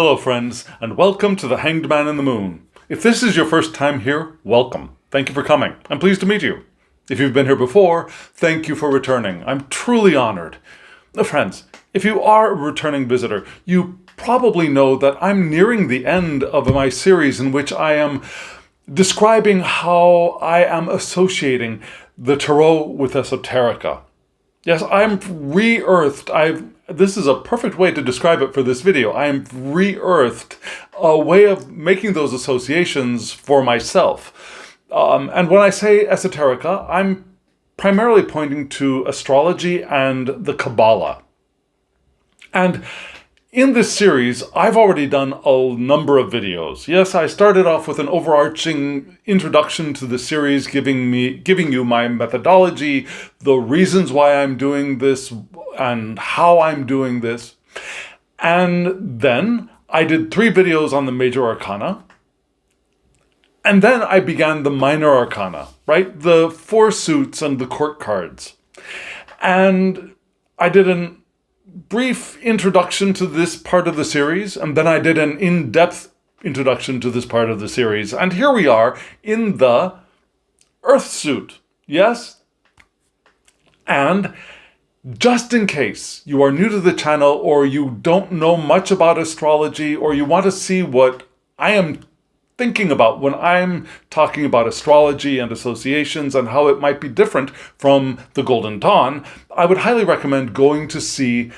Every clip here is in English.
Hello friends, and welcome to the Hanged Man in the Moon. If this is your first time here, welcome. Thank you for coming. I'm pleased to meet you. If you've been here before, thank you for returning. I'm truly honored. Friends, if you are a returning visitor, you probably know that I'm nearing the end of my series in which I am describing how I am associating the Tarot with esoterica. Yes, I'm re-earthed. This is a perfect way to describe it for this video. I'm re-earthed a way of making those associations for myself. And when I say esoterica, I'm primarily pointing to astrology and the Kabbalah. And in this series, I've already done a number of videos. Yes, I started off with an overarching introduction to the series, giving you my methodology, the reasons why I'm doing this, and how I'm doing this. And then I did 3 videos on the major arcana. And then I began the minor arcana, right? The 4 suits and the court cards. And I did a brief introduction to this part of the series, and then I did an in-depth introduction to this part of the series. And here we are in the Earth suit, yes? And just in case you are new to the channel, or you don't know much about astrology, or you want to see what I am thinking about when I'm talking about astrology and associations and how it might be different from the Golden Dawn, I would highly recommend going to see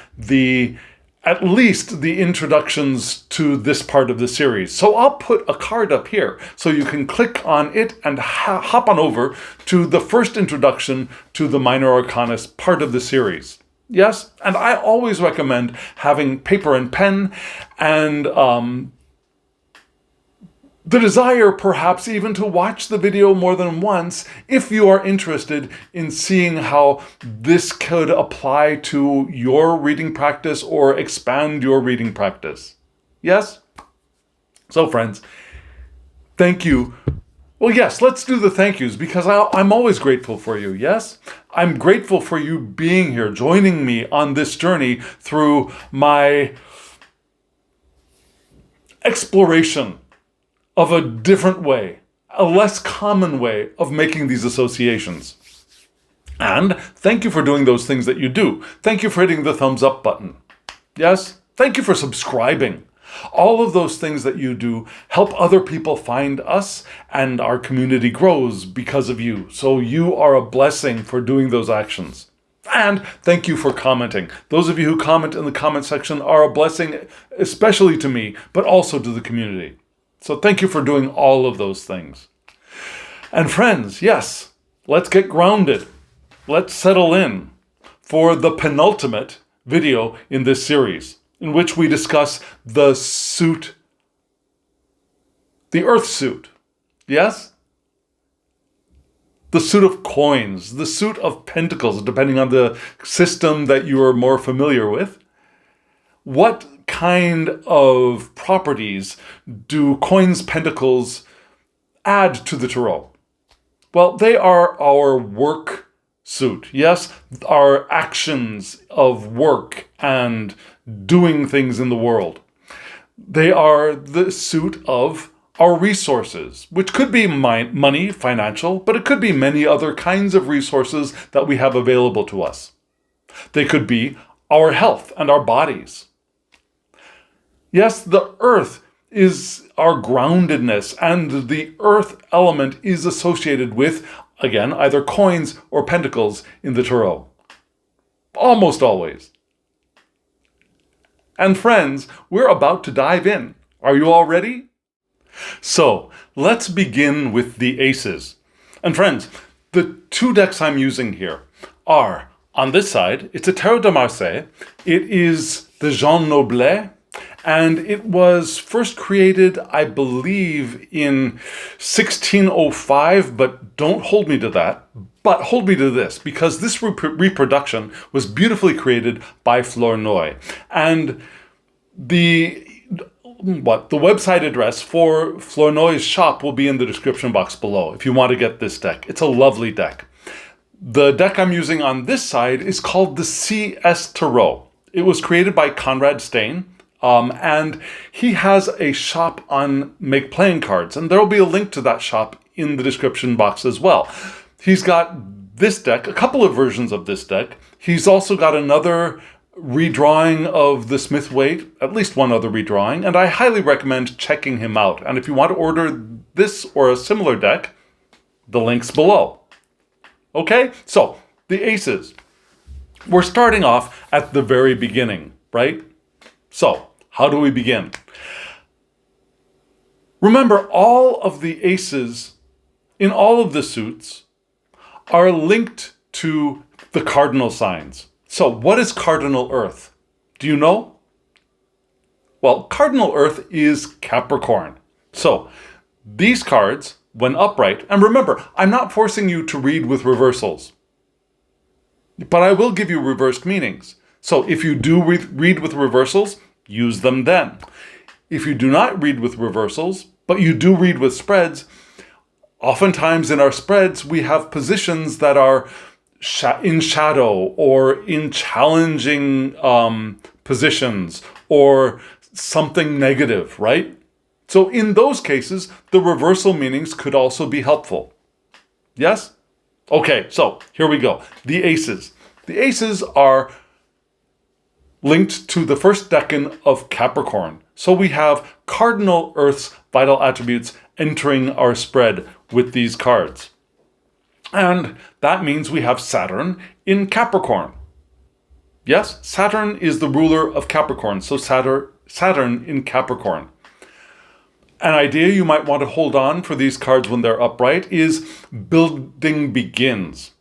at least the introductions to this part of the series. So I'll put a card up here so you can click on it and hop on over to the first introduction to the minor arcana part of the series. Yes, and I always recommend having paper and pen and the desire perhaps even to watch the video more than once if you are interested in seeing how this could apply to your reading practice or expand your reading practice. Yes? So friends, thank you. Well, yes, let's do the thank yous because I'm always grateful for you, yes? I'm grateful for you being here, joining me on this journey through my exploration of a different way, a less common way of making these associations. And thank you for doing those things that you do. Thank you for hitting the thumbs up button. Yes? Thank you for subscribing. All of those things that you do help other people find us, and our community grows because of you. So you are a blessing for doing those actions. And thank you for commenting. Those of you who comment in the comment section are a blessing, especially to me, but also to the community. So thank you for doing all of those things. And friends, yes, let's get grounded. Let's settle in for the penultimate video in this series, in which we discuss the suit, the Earth suit. Yes? The suit of coins, the suit of pentacles, depending on the system that you are more familiar with. What kind of properties do coins, pentacles add to the Tarot? Well, they are our work suit. Yes, our actions of work and doing things in the world. They are the suit of our resources, which could be money, financial, but it could be many other kinds of resources that we have available to us. They could be our health and our bodies. Yes, the earth is our groundedness, and the earth element is associated with, again, either coins or pentacles in the Tarot. Almost always. And friends, we're about to dive in. Are you all ready? So, let's begin with the aces. And friends, the 2 decks I'm using here are, on this side, it's a Tarot de Marseille. It is the Jean Noblet, and it was first created, I believe, in 1605, but don't hold me to that. But hold me to this, because this reproduction was beautifully created by Flournoy. And the website address for Flournoy's shop will be in the description box below if you want to get this deck. It's a lovely deck. The deck I'm using on this side is called the C.S.Tarot. It was created by Conrad Stein. And he has a shop on Make Playing Cards, and there will be a link to that shop in the description box as well. He's got this deck, a couple of versions of this deck. He's also got another redrawing of the Smithwaite, at least one other redrawing, and I highly recommend checking him out. And if you want to order this or a similar deck, the link's below. Okay, so the aces. We're starting off at the very beginning, right? So, how do we begin? Remember, all of the aces in all of the suits are linked to the cardinal signs. So, what is cardinal earth? Do you know? Well, cardinal earth is Capricorn. So, these cards, when upright, and remember, I'm not forcing you to read with reversals, but I will give you reversed meanings. So, if you do read with reversals, use them then. If you do not read with reversals, but you do read with spreads, oftentimes in our spreads, we have positions that are in shadow or in challenging positions or something negative, right? So in those cases, the reversal meanings could also be helpful. Yes? Okay, so here we go. The aces. The aces are linked to the first decan of Capricorn. So we have cardinal Earth's vital attributes entering our spread with these cards. And that means we have Saturn in Capricorn. Yes, Saturn is the ruler of Capricorn, so Saturn in Capricorn. An idea you might want to hold on for these cards when they're upright is building begins.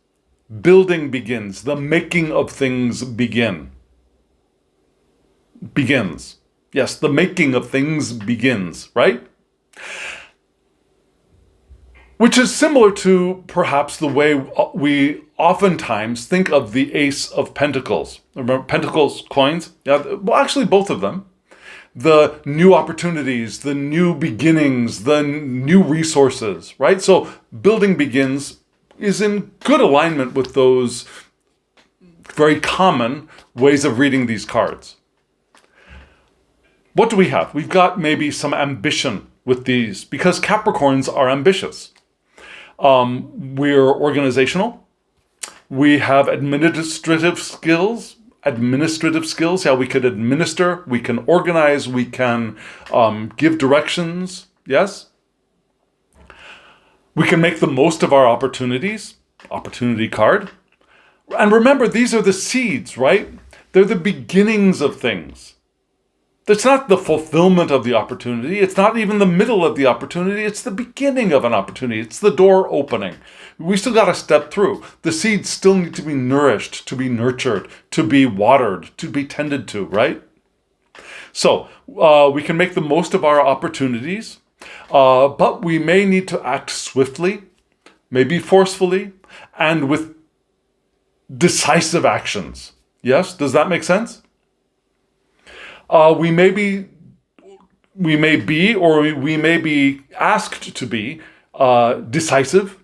Building begins. The making of things begins. Yes, the making of things begins, right? Which is similar to perhaps the way we oftentimes think of the Ace of Pentacles. Remember Pentacles coins? Yeah, well, actually both of them. The new opportunities, the new beginnings, the new resources, right? So building begins is in good alignment with those very common ways of reading these cards. What do we have? We've got maybe some ambition with these because Capricorns are ambitious. We're organizational. We have administrative skills. Yeah, we could administer, we can organize, we can give directions. Yes? We can make the most of our opportunities. Opportunity card. And remember, these are the seeds, right? They're the beginnings of things. It's not the fulfillment of the opportunity. It's not even the middle of the opportunity. It's the beginning of an opportunity. It's the door opening. We still got to step through. The seeds still need to be nourished, to be nurtured, to be watered, to be tended to, right? So we can make the most of our opportunities, but we may need to act swiftly, maybe forcefully, and with decisive actions. Yes? Does that make sense? We may be asked to be decisive,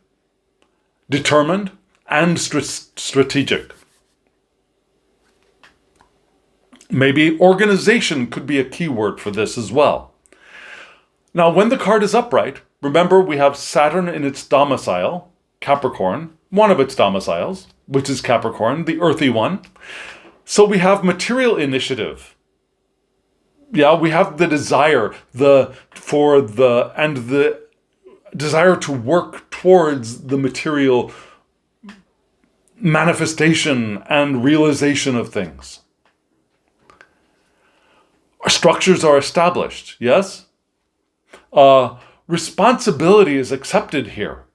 determined, and strategic. Maybe organization could be a key word for this as well. Now, when the card is upright, remember we have Saturn in its domicile, Capricorn, one of its domiciles, which is Capricorn, the earthy one. So we have material initiative. Yeah, we have the desire, the desire to work towards the material manifestation and realization of things. Our structures are established, yes? Responsibility is accepted here.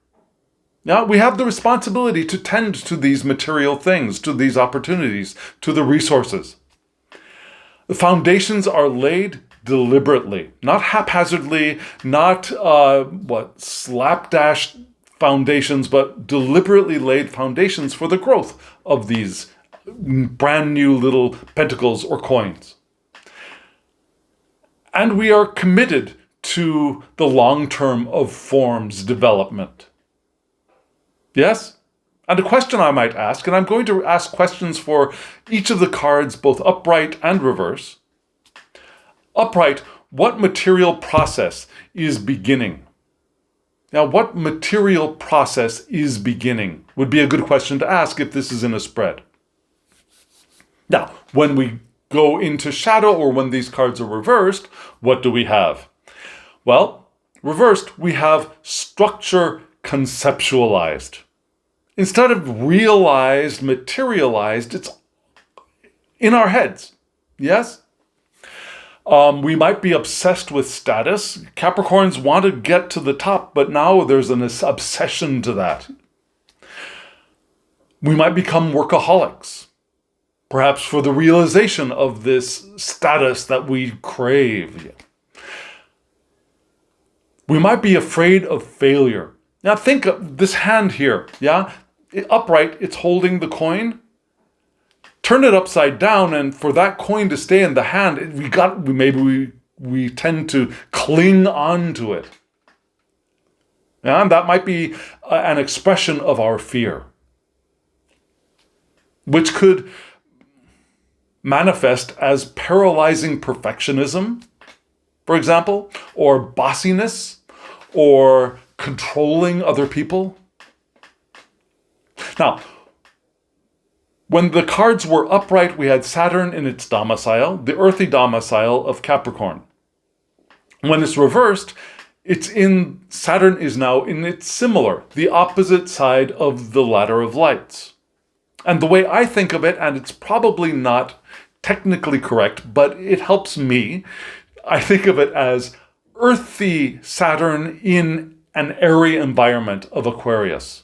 Yeah, we have the responsibility to tend to these material things, to these opportunities, to the resources. The foundations are laid deliberately, not haphazardly, not slapdash foundations, but deliberately laid foundations for the growth of these brand new little pentacles or coins. And we are committed to the long term of forms development. Yes? And a question I might ask, and I'm going to ask questions for each of the cards, both upright and reverse. Upright, what material process is beginning? Now, what material process is beginning would be a good question to ask if this is in a spread. Now, when we go into shadow or when these cards are reversed, what do we have? Well, reversed, we have structure conceptualized. Instead of realized, materialized, it's in our heads. Yes? We might be obsessed with status. Capricorns want to get to the top, but now there's an obsession to that. We might become workaholics, perhaps for the realization of this status that we crave. We might be afraid of failure. Now think of this hand here, yeah? Upright, it's holding the coin. Turn it upside down, and for that coin to stay in the hand, we tend to cling on to it. And that might be an expression of our fear, which could manifest as paralyzing perfectionism, for example, or bossiness, or controlling other people. Now, when the cards were upright, we had Saturn in its domicile, the earthy domicile of Capricorn. When it's reversed, Saturn is now in its similar, the opposite side of the ladder of lights. And the way I think of it, and it's probably not technically correct, but it helps me, I think of it as earthy Saturn in an airy environment of Aquarius.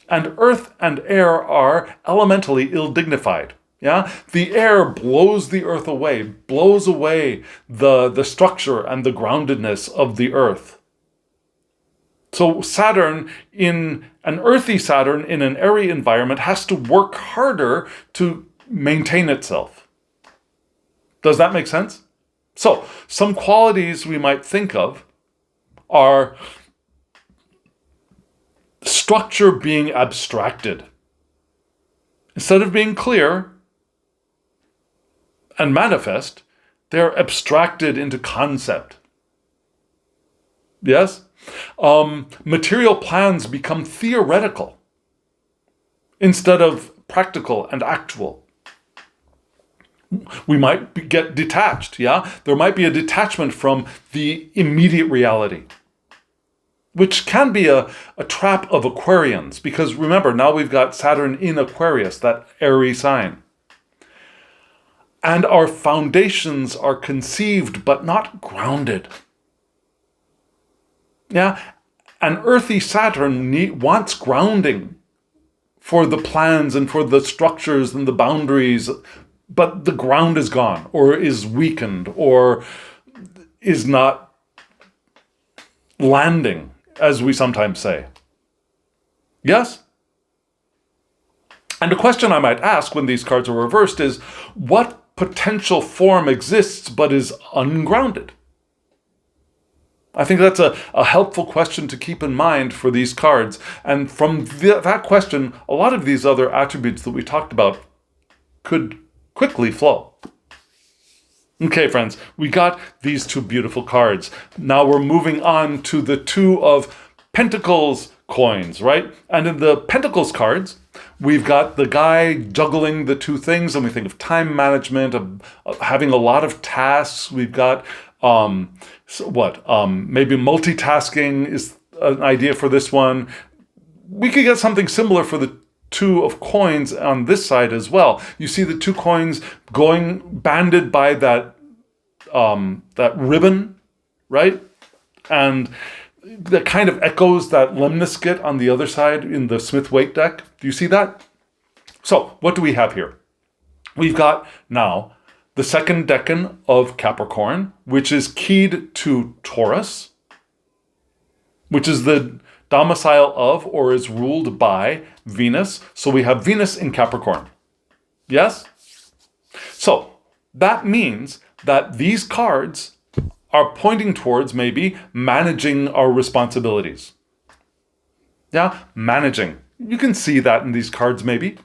And earth and air are elementally ill-dignified. Yeah? The air blows the earth away, blows away the structure and the groundedness of the earth. So Saturn, in an earthy Saturn in an airy environment, has to work harder to maintain itself. Does that make sense? So some qualities we might think of are structure being abstracted. Instead of being clear and manifest, they're abstracted into concept. Yes? Material plans become theoretical instead of practical and actual. We might get detached, yeah? There might be a detachment from the immediate reality, which can be a trap of Aquarians, because remember, now we've got Saturn in Aquarius, that airy sign. And our foundations are conceived but not grounded. Yeah, an earthy Saturn wants grounding for the plans and for the structures and the boundaries, but the ground is gone, or is weakened, or is not landing, as we sometimes say. Yes? And a question I might ask when these cards are reversed is, what potential form exists but is ungrounded? I think that's a helpful question to keep in mind for these cards. And from that question, a lot of these other attributes that we talked about could quickly flow. Okay, friends, we got these two beautiful cards. Now we're moving on to the two of Pentacles coins, right? And in the Pentacles cards, we've got the guy juggling the two things, and we think of time management, of having a lot of tasks. We've got maybe multitasking is an idea for this one. We could get something similar for the two of coins on this side as well. You see the two coins going banded by that ribbon, right? And that kind of echoes that lemniscate on the other side in the Smith-Waite deck. Do you see that? So what do we have here? We've got now the second decan of Capricorn, which is keyed to Taurus, which is the domicile of or is ruled by Venus. So we have Venus in Capricorn. Yes? So that means that these cards are pointing towards maybe managing our responsibilities. Yeah, managing. You can see that in these cards maybe.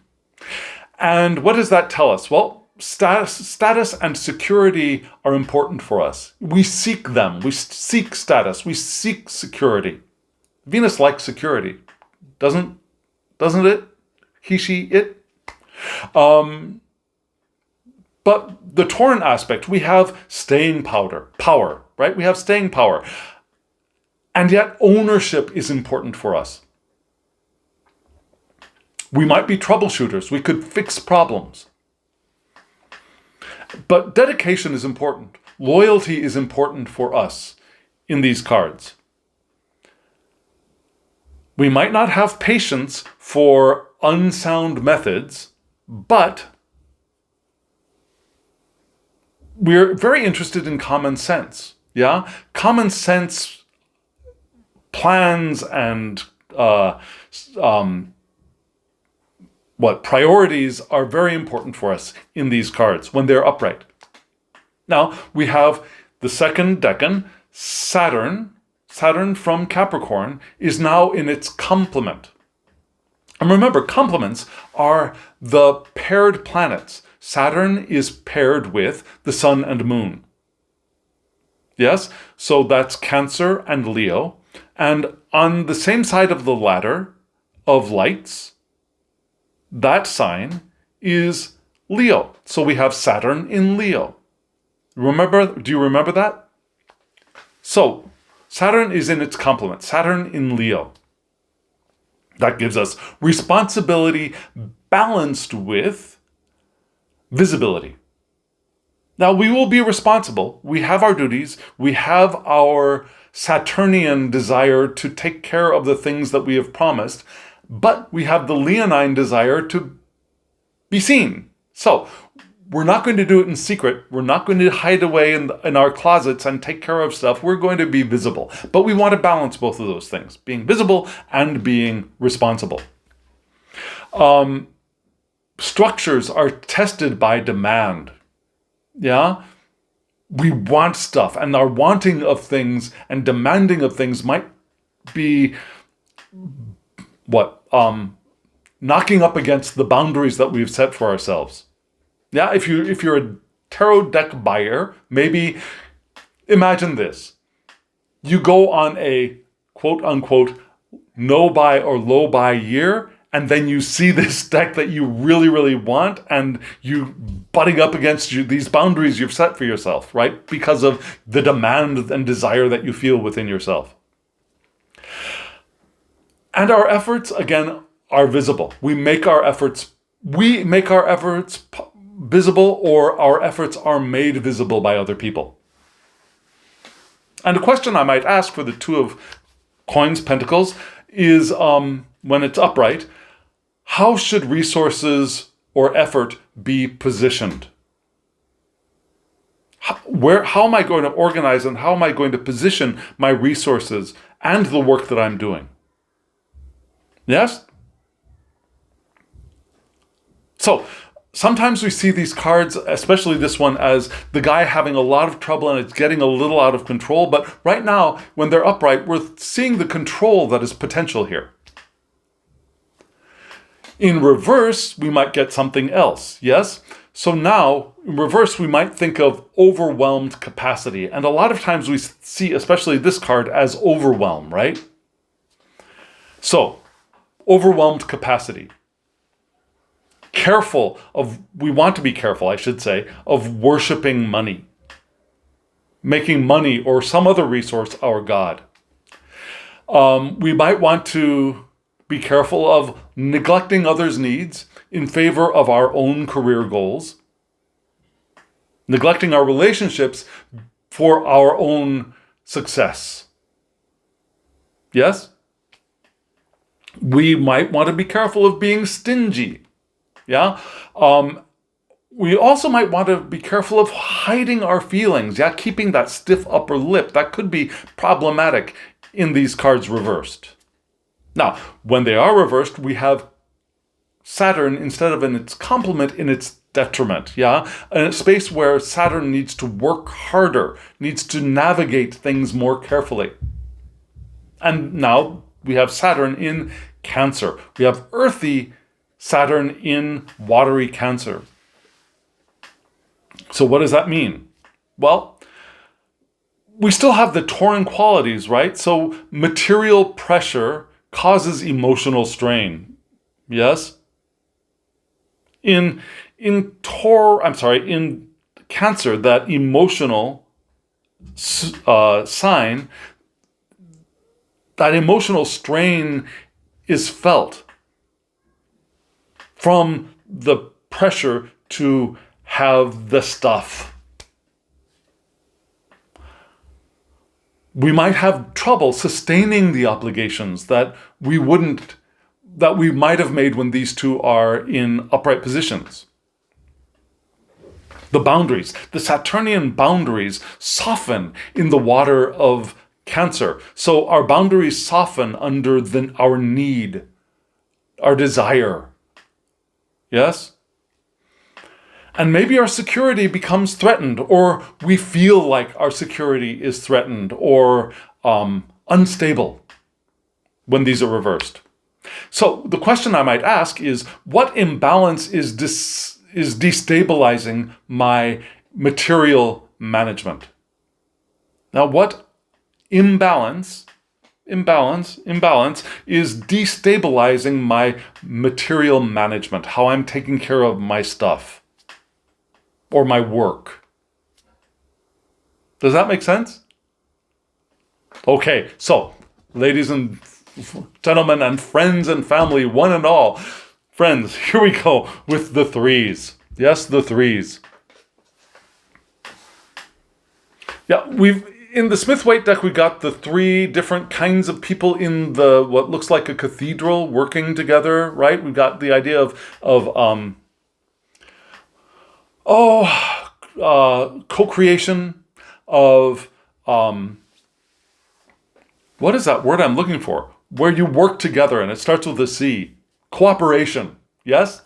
And what does that tell us? Well, status and security are important for us. We seek them. We seek status. We seek security. Venus likes security. Doesn't it? He, she, it. But the Tauran aspect, we have staying power, right? We have staying power. And yet ownership is important for us. We might be troubleshooters. We could fix problems. But dedication is important. Loyalty is important for us in these cards. We might not have patience for unsound methods, but we're very interested in common sense. Yeah? Common sense plans and priorities are very important for us in these cards when they're upright. Now, we have the second decan, Saturn. Saturn from Capricorn is now in its complement. And remember, complements are the paired planets. Saturn is paired with the Sun and Moon. Yes? So that's Cancer and Leo. And on the same side of the ladder of lights, that sign is Leo. So we have Saturn in Leo. Do you remember that? So Saturn is in its complement. Saturn in Leo. That gives us responsibility balanced with visibility. Now, we will be responsible. We have our duties. We have our Saturnian desire to take care of the things that we have promised. But we have the Leonine desire to be seen. So we're not going to do it in secret. We're not going to hide away in our closets and take care of stuff. We're going to be visible. But we want to balance both of those things, being visible and being responsible. Structures are tested by demand. Yeah? We want stuff, and our wanting of things and demanding of things might be knocking up against the boundaries that we've set for ourselves. Yeah, if you're a tarot deck buyer, maybe imagine this. You go on a quote unquote no buy or low buy year, and then you see this deck that you really, really want, and you butting up against these boundaries you've set for yourself, right? Because of the demand and desire that you feel within yourself. And our efforts, again, are visible. We make our efforts visible, or our efforts are made visible by other people. And a question I might ask for the Two of Coins, Pentacles, is when it's upright, how should resources or effort be positioned? How am I going to organize and how am I going to position my resources and the work that I'm doing? Yes? So sometimes we see these cards, especially this one, as the guy having a lot of trouble and it's getting a little out of control. But right now, when they're upright, we're seeing the control that is potential here. In reverse, we might get something else, yes? So now, in reverse, we might think of overwhelmed capacity. And a lot of times we see, especially this card, as overwhelm, right? So, overwhelmed capacity. We want to be careful, I should say, of worshiping money. Making money or some other resource our God. We might want to be careful of neglecting others' needs in favor of our own career goals. Neglecting our relationships for our own success. Yes? We might want to be careful of being stingy. Yeah? We also might want to be careful of hiding our feelings. Yeah? Keeping that stiff upper lip. That could be problematic in these cards reversed. Now, when they are reversed, we have Saturn, instead of in its complement, in its detriment. Yeah? A space where Saturn needs to work harder, needs to navigate things more carefully. And now we have Saturn in Cancer. We have earthy Saturn in watery Cancer. So what does that mean? Well, we still have the Tauran qualities, right? So material pressure causes emotional strain. Yes? In Cancer, that emotional sign, that emotional strain is felt from the pressure to have the stuff. We might have trouble sustaining the obligations that we might have made when these two are in upright positions. The boundaries, the Saturnian boundaries, soften in the water of Cancer. So our boundaries soften under our need, our desire. Yes? And maybe our security becomes threatened, or we feel like our security is threatened or unstable when these are reversed. So the question I might ask is, what imbalance is destabilizing my material management? Now, what imbalance is destabilizing my material management, how I'm taking care of my stuff or my work? Does that make sense? Okay, so ladies and gentlemen and friends and family, one and all, friends, here we go with the threes. Yes, the threes. Yeah, in the Smith-Waite deck, we got the three different kinds of people in what looks like a cathedral working together, right? We've got the idea of co-creation, of what is that word I'm looking for? Where you work together, and it starts with a C. Cooperation. Yes?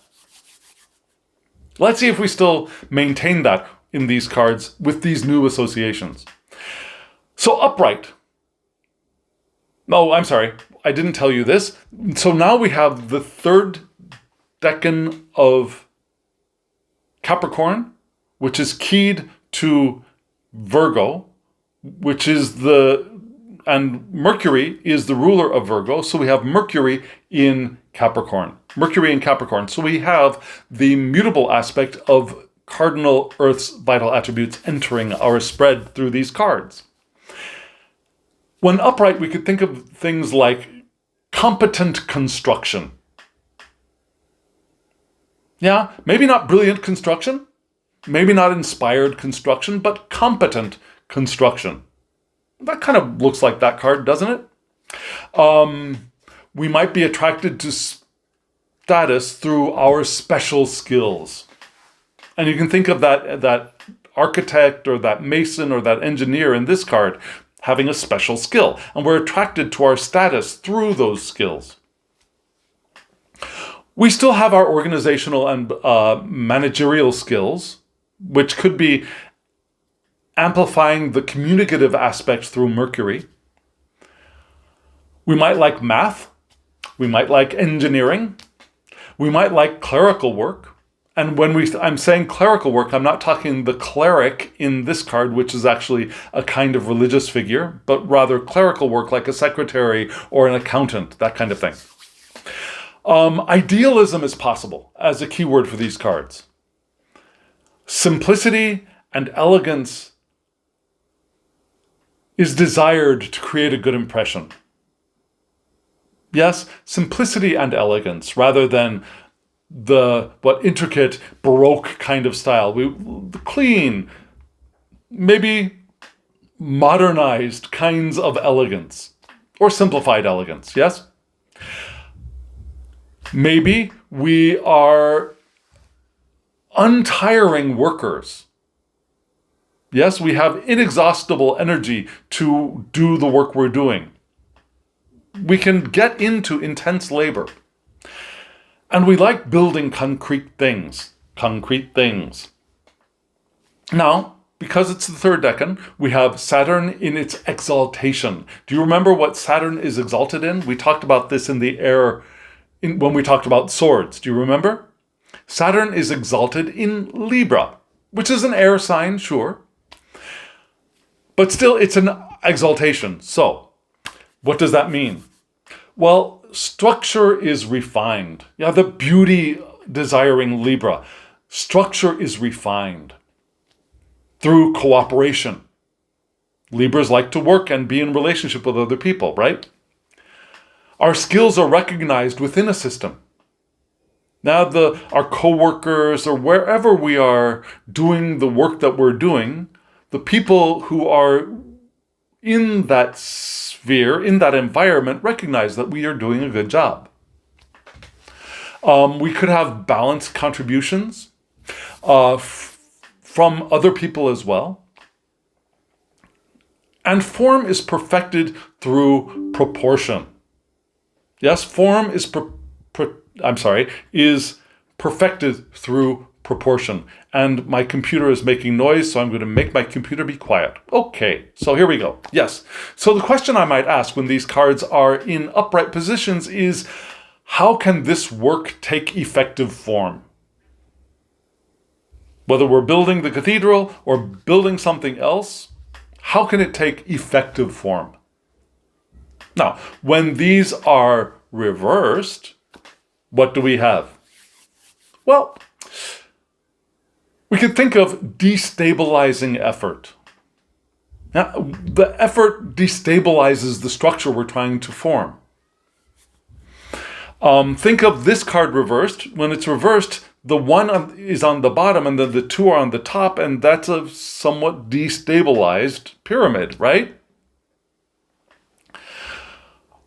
Let's see if we still maintain that in these cards with these new associations. So upright. No, I'm sorry. I didn't tell you this. So now we have the third decan of Capricorn, which is keyed to Virgo, and Mercury is the ruler of Virgo. So we have Mercury in Capricorn. So we have the mutable aspect of cardinal Earth's vital attributes entering our spread through these cards. When upright, we could think of things like competent construction. Yeah, maybe not brilliant construction, maybe not inspired construction, but competent construction. That kind of looks like that card, doesn't it? We might be attracted to status through our special skills. And you can think of that architect or that mason or that engineer in this card having a special skill. And we're attracted to our status through those skills. We still have our organizational and managerial skills, which could be amplifying the communicative aspects through Mercury. We might like math. We might like engineering. We might like clerical work. And when I'm saying clerical work, I'm not talking the cleric in this card, which is actually a kind of religious figure, but rather clerical work like a secretary or an accountant, that kind of thing. Idealism is possible as a keyword for these cards. Simplicity and elegance is desired to create a good impression. Yes, simplicity and elegance rather than what intricate Baroque kind of style. The clean, maybe modernized kinds of elegance or simplified elegance, yes? Maybe we are untiring workers. Yes, we have inexhaustible energy to do the work we're doing. We can get into intense labor. And we like building concrete things. Now, because it's the third decan, we have Saturn in its exaltation. Do you remember what Saturn is exalted in? We talked about this in the air when we talked about swords. Do you remember? Saturn is exalted in Libra, which is an air sign, sure. But still, it's an exaltation. So, what does that mean? Well, structure is refined. Yeah, the beauty-desiring Libra. Structure is refined through cooperation. Libras like to work and be in relationship with other people, right? Our skills are recognized within a system. Now, our co-workers or wherever we are doing the work that we're doing, the people who are in that sphere, in that environment, recognize that we are doing a good job. We could have balanced contributions from other people as well. And form is perfected through proportion. Yes, form is perfected through proportion. And my computer is making noise, so I'm going to make my computer be quiet. Okay, so here we go. Yes. So the question I might ask when these cards are in upright positions is, how can this work take effective form? Whether we're building the cathedral or building something else, how can it take effective form? Now, when these are reversed, what do we have? Well, we could think of destabilizing effort. Now, the effort destabilizes the structure we're trying to form. Think of this card reversed. When it's reversed, the one is on the bottom and then the two are on the top, and that's a somewhat destabilized pyramid, right?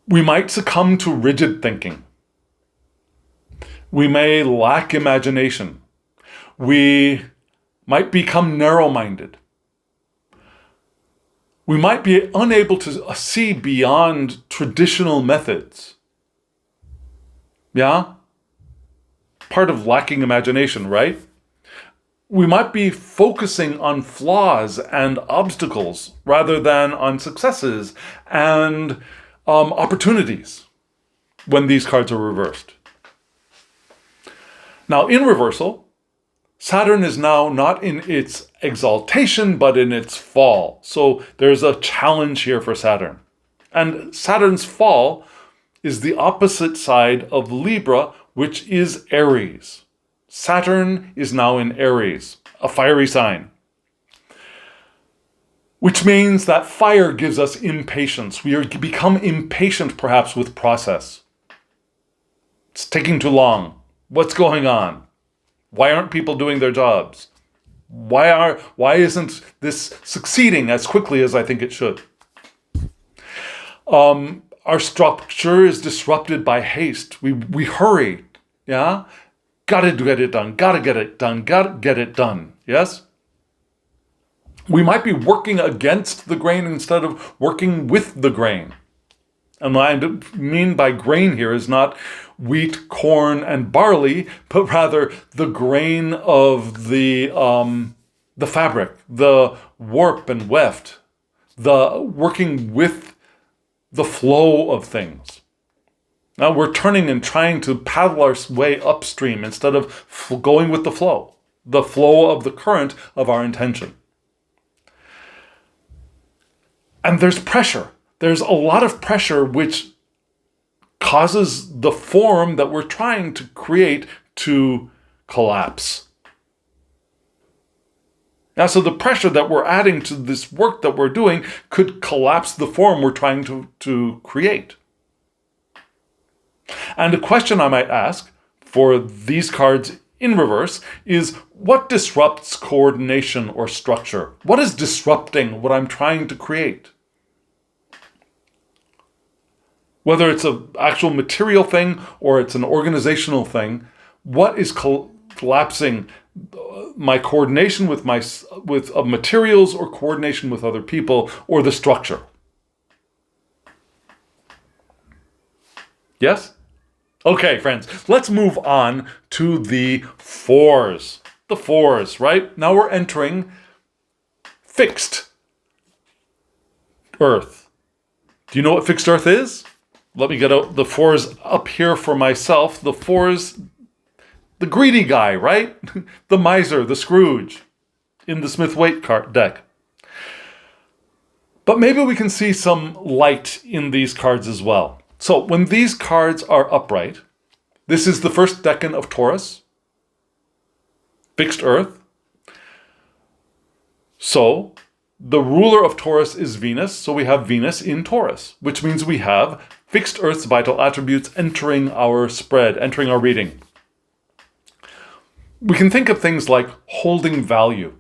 We might succumb to rigid thinking. We may lack imagination. We might become narrow-minded. We might be unable to see beyond traditional methods. Yeah? Part of lacking imagination, right? We might be focusing on flaws and obstacles rather than on successes and opportunities when these cards are reversed. Now, in reversal, Saturn is now not in its exaltation, but in its fall. So there's a challenge here for Saturn. And Saturn's fall is the opposite side of Libra, which is Aries. Saturn is now in Aries, a fiery sign. Which means that fire gives us impatience. We become impatient, perhaps, with process. It's taking too long. What's going on? Why aren't people doing their jobs? Why isn't this succeeding as quickly as I think it should? Our structure is disrupted by haste. We hurry. Yeah? Gotta get it done. Gotta get it done. Gotta get it done. Yes? We might be working against the grain instead of working with the grain. And what I mean by grain here is not wheat, corn, and barley, but rather the grain of the fabric, the warp and weft, the working with the flow of things. Now we're turning and trying to paddle our way upstream instead of going with the flow of the current of our intention. And there's pressure. There's a lot of pressure which causes the form that we're trying to create to collapse. Now, so the pressure that we're adding to this work that we're doing could collapse the form we're trying to create. And a question I might ask for these cards in reverse is, what disrupts coordination or structure? What is disrupting what I'm trying to create? Whether it's an actual material thing or it's an organizational thing, what is collapsing my coordination with materials or coordination with other people or the structure? Yes? Okay, friends, let's move on to the fours. The fours, right? Now we're entering fixed Earth. Do you know what fixed Earth is? Let me get out the fours up here for myself. The fours, the greedy guy, right? The miser, the Scrooge. in the Smith-Waite card deck. But maybe we can see some light in these cards as well. So when these cards are upright, this is the first decan of Taurus, fixed earth. So the ruler of Taurus is Venus, so we have Venus in Taurus, which means we have fixed earth's vital attributes entering our spread, entering our reading. We can think of things like holding value.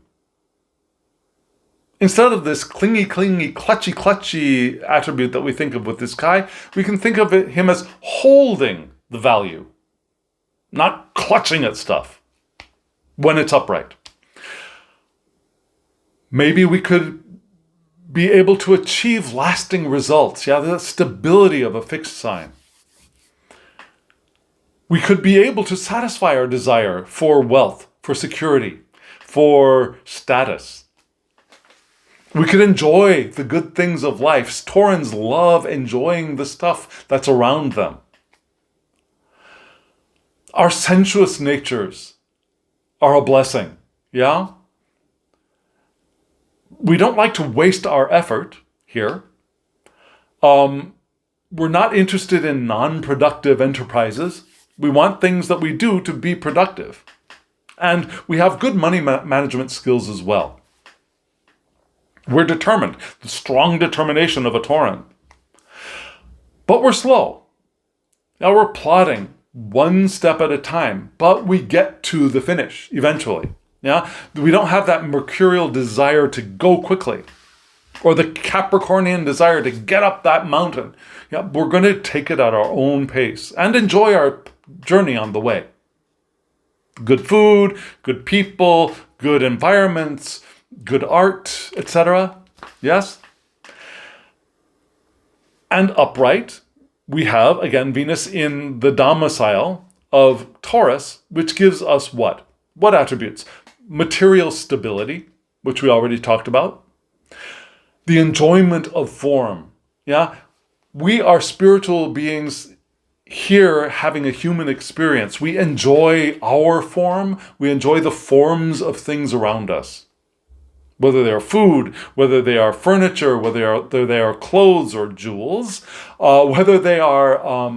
Instead of this clingy, clutchy attribute that we think of with this guy, we can think of him as holding the value, not clutching at stuff when it's upright. Maybe we could be able to achieve lasting results. Yeah, the stability of a fixed sign. We could be able to satisfy our desire for wealth, for security, for status. We could enjoy the good things of life. Taurans love enjoying the stuff that's around them. Our sensuous natures are a blessing, yeah? We don't like to waste our effort here. We're not interested in non-productive enterprises. We want things that we do to be productive. And we have good money management skills as well. We're determined, the strong determination of a Tauran. But we're slow. Now we're plodding one step at a time, but we get to the finish eventually. Yeah, we don't have that mercurial desire to go quickly, or the Capricornian desire to get up that mountain. Yeah, we're going to take it at our own pace and enjoy our journey on the way. Good food, good people, good environments, good art, etc. Yes? And upright, we have, again, Venus in the domicile of Taurus, which gives us what? What attributes? Material stability, which we already talked about. The enjoyment of form. Yeah? We are spiritual beings here having a human experience. We enjoy our form. We enjoy the forms of things around us. Whether they are food, whether they are furniture, whether they are clothes or jewels, whether they are,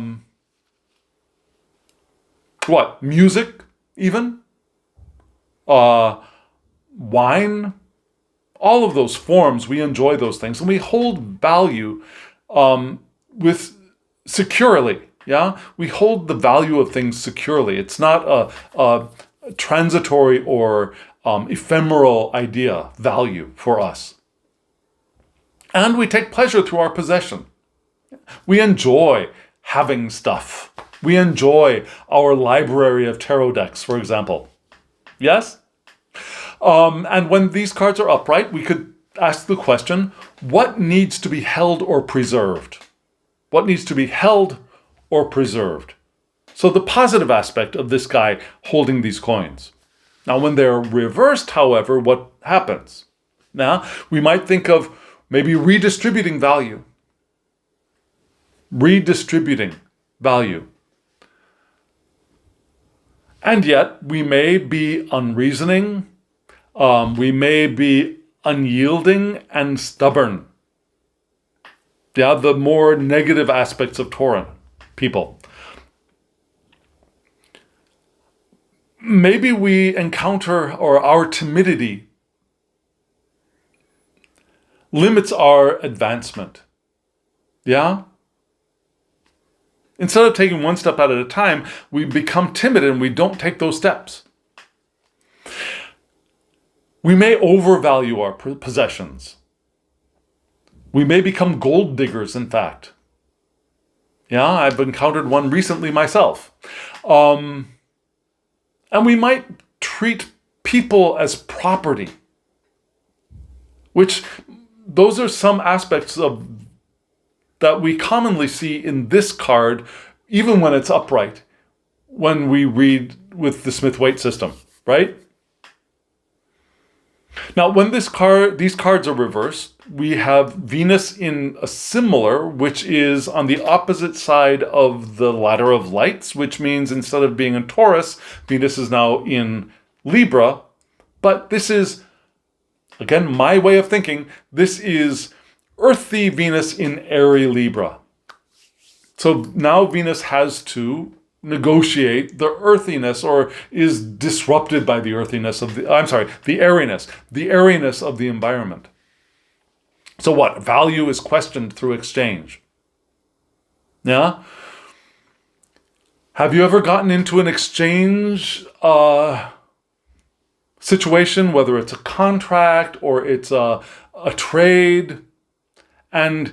music even, wine, all of those forms, we enjoy those things. And we hold value with securely, yeah? We hold the value of things securely. It's not a transitory or ephemeral idea, value for us. And we take pleasure through our possession. We enjoy having stuff. We enjoy our library of tarot decks, for example. Yes? And when these cards are upright, we could ask the question, what needs to be held or preserved? What needs to be held or preserved? So the positive aspect of this guy holding these coins. Now, when they're reversed, however, what happens? Now, we might think of maybe redistributing value. Redistributing value. And yet, we may be unreasoning, we may be unyielding and stubborn. Yeah, the more negative aspects of Tauran people. Maybe we encounter, or our timidity limits our advancement. Yeah? Instead of taking one step at a time, we become timid and we don't take those steps. We may overvalue our possessions. We may become gold diggers, in fact. Yeah, I've encountered one recently myself. And we might treat people as property, which those are some aspects of that we commonly see in this card, even when it's upright, when we read with the Smith-Waite system, right? Now, when these cards are reversed, we have Venus in a similar, which is on the opposite side of the ladder of lights, which means instead of being in Taurus, Venus is now in Libra. But this is Again, my way of thinking, this is earthy Venus in airy Libra. So now Venus has to negotiate the earthiness, or is disrupted by the earthiness of the airiness of the environment. So what? Value is questioned through exchange. Yeah? Have you ever gotten into an exchange situation, whether it's a contract or it's a trade, and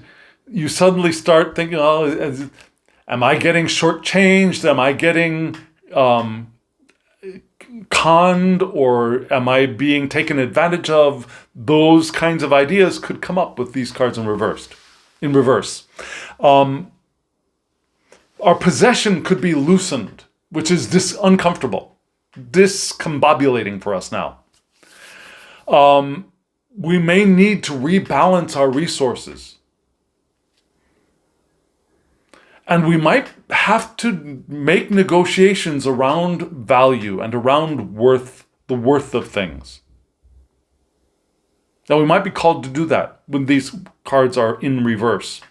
you suddenly start thinking, oh, am I getting shortchanged? Am I getting conned, or am I being taken advantage of? Those kinds of ideas could come up with these cards in reverse. Our possession could be loosened, which is uncomfortable, discombobulating for us now. We may need to rebalance our resources. And we might have to make negotiations around value and around the worth of things. Now, we might be called to do that when these cards are in reverse.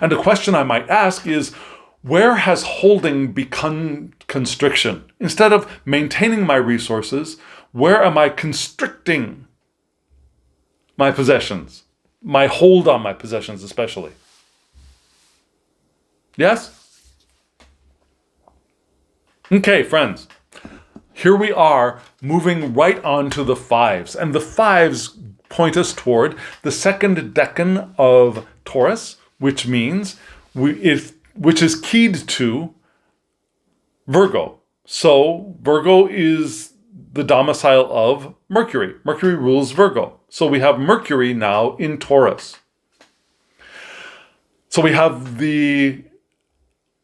And the question I might ask is, where has holding become constriction? Instead of maintaining my resources, where am I constricting my possessions? My hold on my possessions especially. Yes? Okay, friends. Here we are moving right on to the fives. And the fives point us toward the second decan of Taurus, which means which is keyed to Virgo. So Virgo is the domicile of Mercury. Mercury rules Virgo. So we have Mercury now in Taurus. So we have the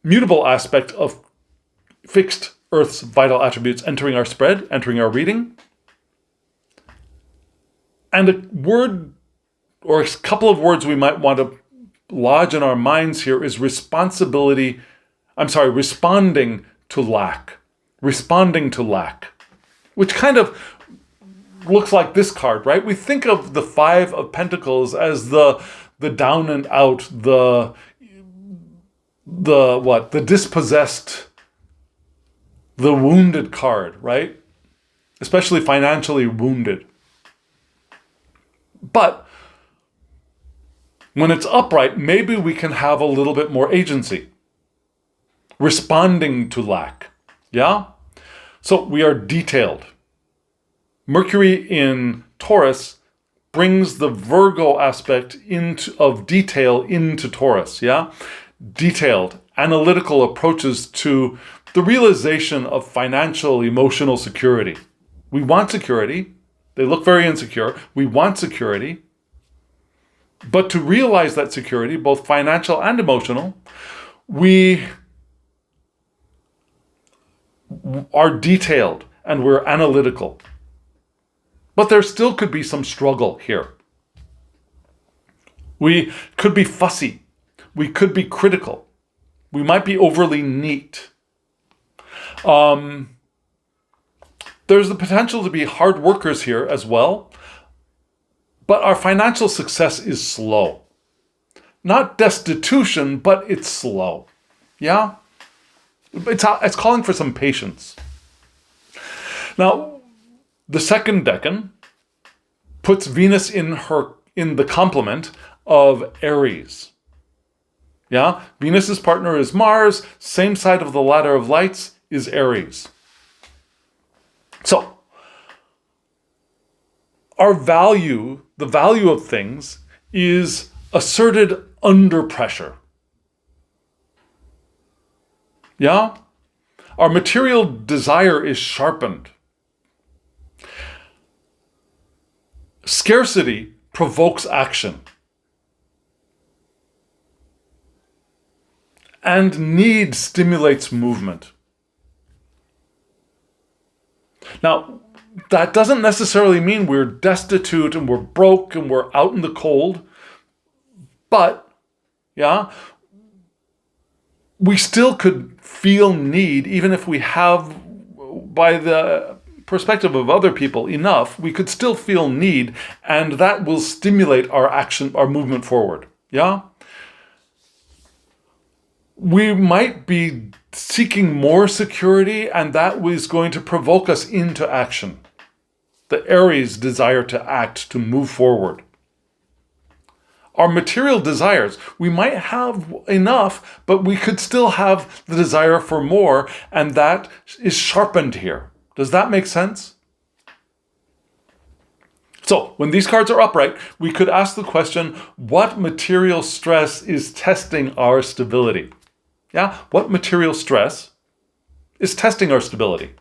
mutable aspect of fixed Earth's vital attributes entering our spread, entering our reading. And a word, or a couple of words we might want to lodge in our minds here is responding to lack. Responding to lack. Which kind of looks like this card, right? We think of the Five of Pentacles as the down and out, the dispossessed, the wounded card, right? Especially financially wounded. But when it's upright, maybe we can have a little bit more agency. Responding to lack. Yeah? So we are detailed. Mercury in Taurus brings the Virgo aspect of detail into Taurus, yeah? Detailed, analytical approaches to the realization of financial, emotional security. We want security. They look very insecure. We want security. But to realize that security, both financial and emotional, we are detailed and we're analytical. But there still could be some struggle here. We could be fussy. We could be critical. We might be overly neat. There's the potential to be hard workers here as well. But our financial success is slow. Not destitution, but it's slow. Yeah? It's calling for some patience. Now, the second decan puts Venus in the complement of Aries. Yeah? Venus's partner is Mars, same side of the ladder of lights is Aries. So, the value of things is asserted under pressure. Yeah? Our material desire is sharpened. Scarcity provokes action. And need stimulates movement. Now, that doesn't necessarily mean we're destitute and we're broke and we're out in the cold. But, yeah, we still could feel need even if we have, by the perspective of other people enough, we could still feel need, and that will stimulate our action, our movement forward. Yeah? We might be seeking more security, and that is going to provoke us into action. The Aries desire to act, to move forward. Our material desires, we might have enough, but we could still have the desire for more, and that is sharpened here. Does that make sense? So, when these cards are upright, we could ask the question, what material stress is testing our stability? Yeah, what material stress is testing our stability?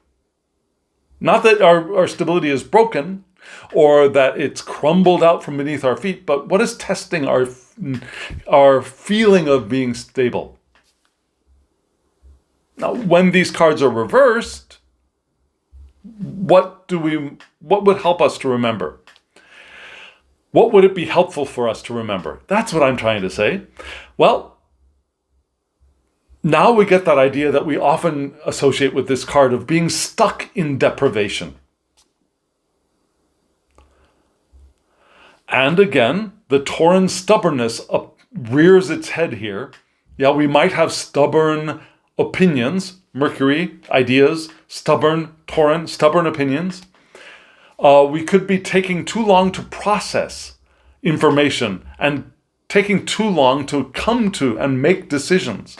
Not that our stability is broken or that it's crumbled out from beneath our feet, but what is testing our feeling of being stable? Now, when these cards are reversed, what would help us to remember? What would it be helpful for us to remember? That's what I'm trying to say. Well, now we get that idea that we often associate with this card of being stuck in deprivation. And again, the Tauran stubbornness rears its head here. Yeah, we might have stubborn opinions, Mercury, ideas, stubborn, Tauran, stubborn opinions. We could be taking too long to process information and taking too long to come to and make decisions.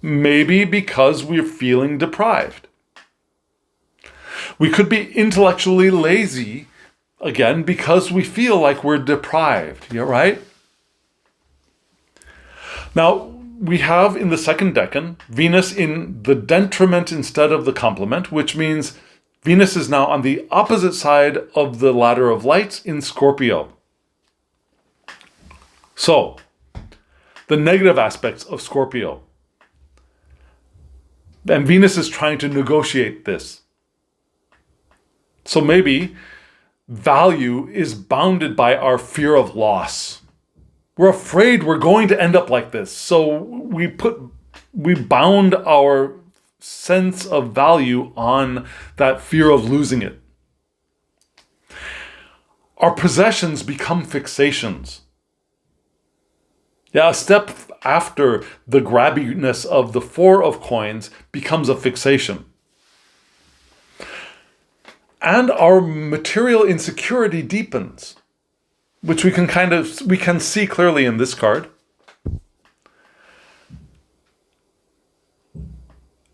Maybe because we're feeling deprived. We could be intellectually lazy, again, because we feel like we're deprived. Yeah, right? Now, we have in the second decan, Venus in the detriment instead of the complement, which means Venus is now on the opposite side of the ladder of lights in Scorpio. So, the negative aspects of Scorpio. And Venus is trying to negotiate this. So maybe value is bounded by our fear of loss. We're afraid we're going to end up like this. So we bound our sense of value on that fear of losing it. Our possessions become fixations. Yeah, a step after the grabbiness of the Four of Coins becomes a fixation. And our material insecurity deepens, which we can see clearly in this card.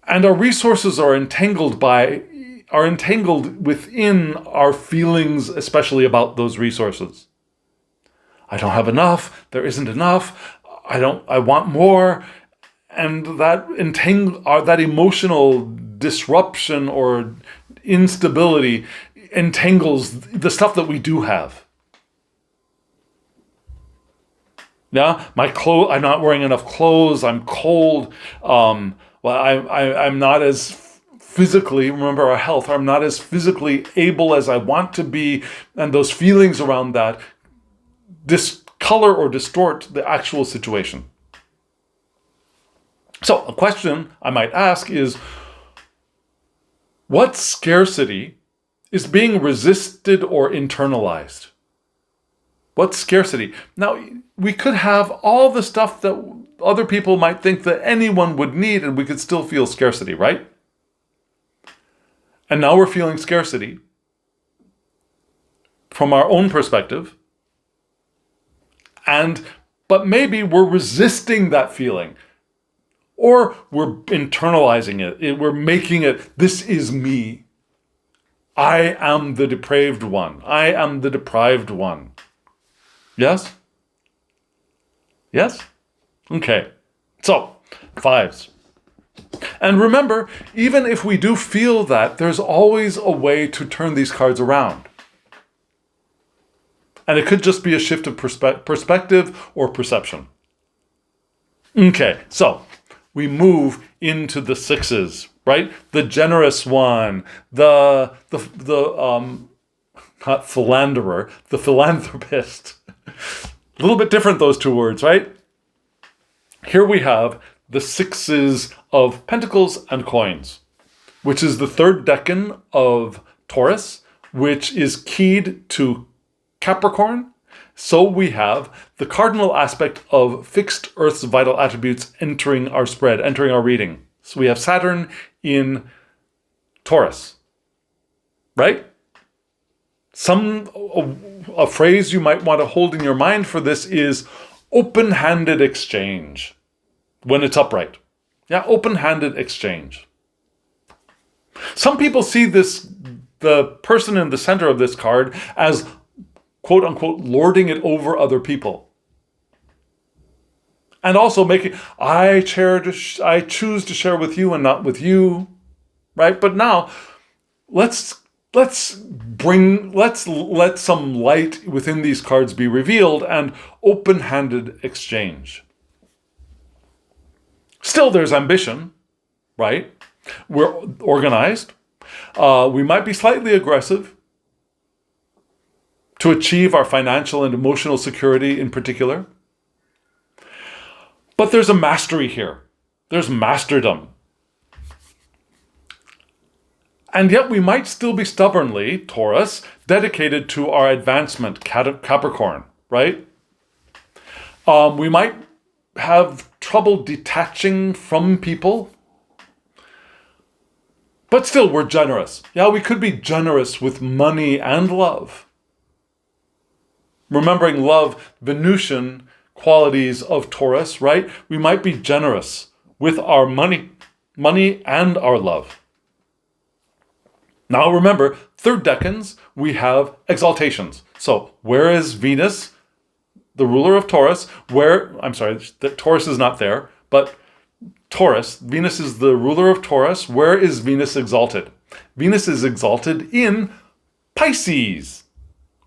And our resources are entangled within our feelings, especially about those resources. I don't have enough, there isn't enough, I want more, and that emotional disruption or instability entangles the stuff that we do have. Yeah, I'm not wearing enough clothes, I'm cold, I'm not as physically, remember our health, I'm not as physically able as I want to be, and those feelings around that discolor or distort the actual situation. So a question I might ask is, what scarcity is being resisted or internalized? What scarcity? Now, we could have all the stuff that other people might think that anyone would need, and we could still feel scarcity, right? And now we're feeling scarcity from our own perspective. But maybe we're resisting that feeling, or we're internalizing it. We're making it, this is me. I am the depraved one. I am the deprived one. Yes? Yes? Okay. So, fives. And remember, even if we do feel that, there's always a way to turn these cards around. And it could just be a shift of perspective or perception. Okay, so we move into the sixes, right? The generous one, not philanderer, the philanthropist. A little bit different, those two words, right? Here we have the sixes of pentacles and coins. which is the third decan of Taurus, which is keyed to Capricorn. So we have the cardinal aspect of fixed Earth's vital attributes entering our spread, entering our reading. So we have Saturn in Taurus, right? A phrase you might want to hold in your mind for this is open-handed exchange when it's upright. Yeah, open-handed exchange. Some people see the person in the center of this card as quote unquote lording it over other people. And also making, I choose to share with you and not with you, right? But now let's let some light within these cards be revealed and open-handed exchange. Still, there's ambition, right? We're organized. We might be slightly aggressive to achieve our financial and emotional security in particular. But there's a mastery here. There's masterdom. And yet we might still be stubbornly, Taurus, dedicated to our advancement, Capricorn, right? We might have trouble detaching from people. But still, we're generous. Yeah, we could be generous with money and love. Remembering love, Venusian qualities of Taurus, right? We might be generous with our money and our love. Now remember, third decans, we have exaltations. So where is Venus, the ruler of Taurus? Taurus is not there, but Taurus, Venus is the ruler of Taurus. Where is Venus exalted? Venus is exalted in Pisces,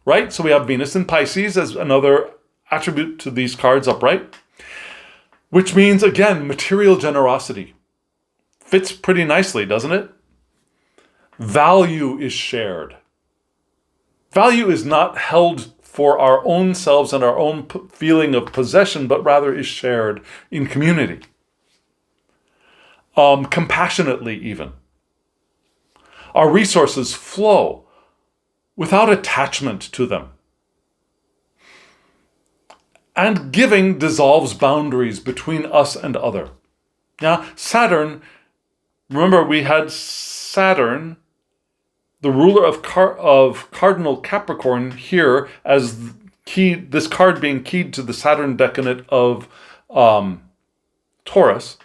right? So we have Venus in Pisces as another attribute to these cards upright, which means, again, material generosity. Fits pretty nicely, doesn't it? Value is shared. Value is not held for our own selves and our own feeling of possession, but rather is shared in community. Compassionately even. Our resources flow without attachment to them. And giving dissolves boundaries between us and other. Now, Saturn, remember we had Saturn, the ruler of cardinal Capricorn here as this card being keyed to the Saturn decanate of Taurus.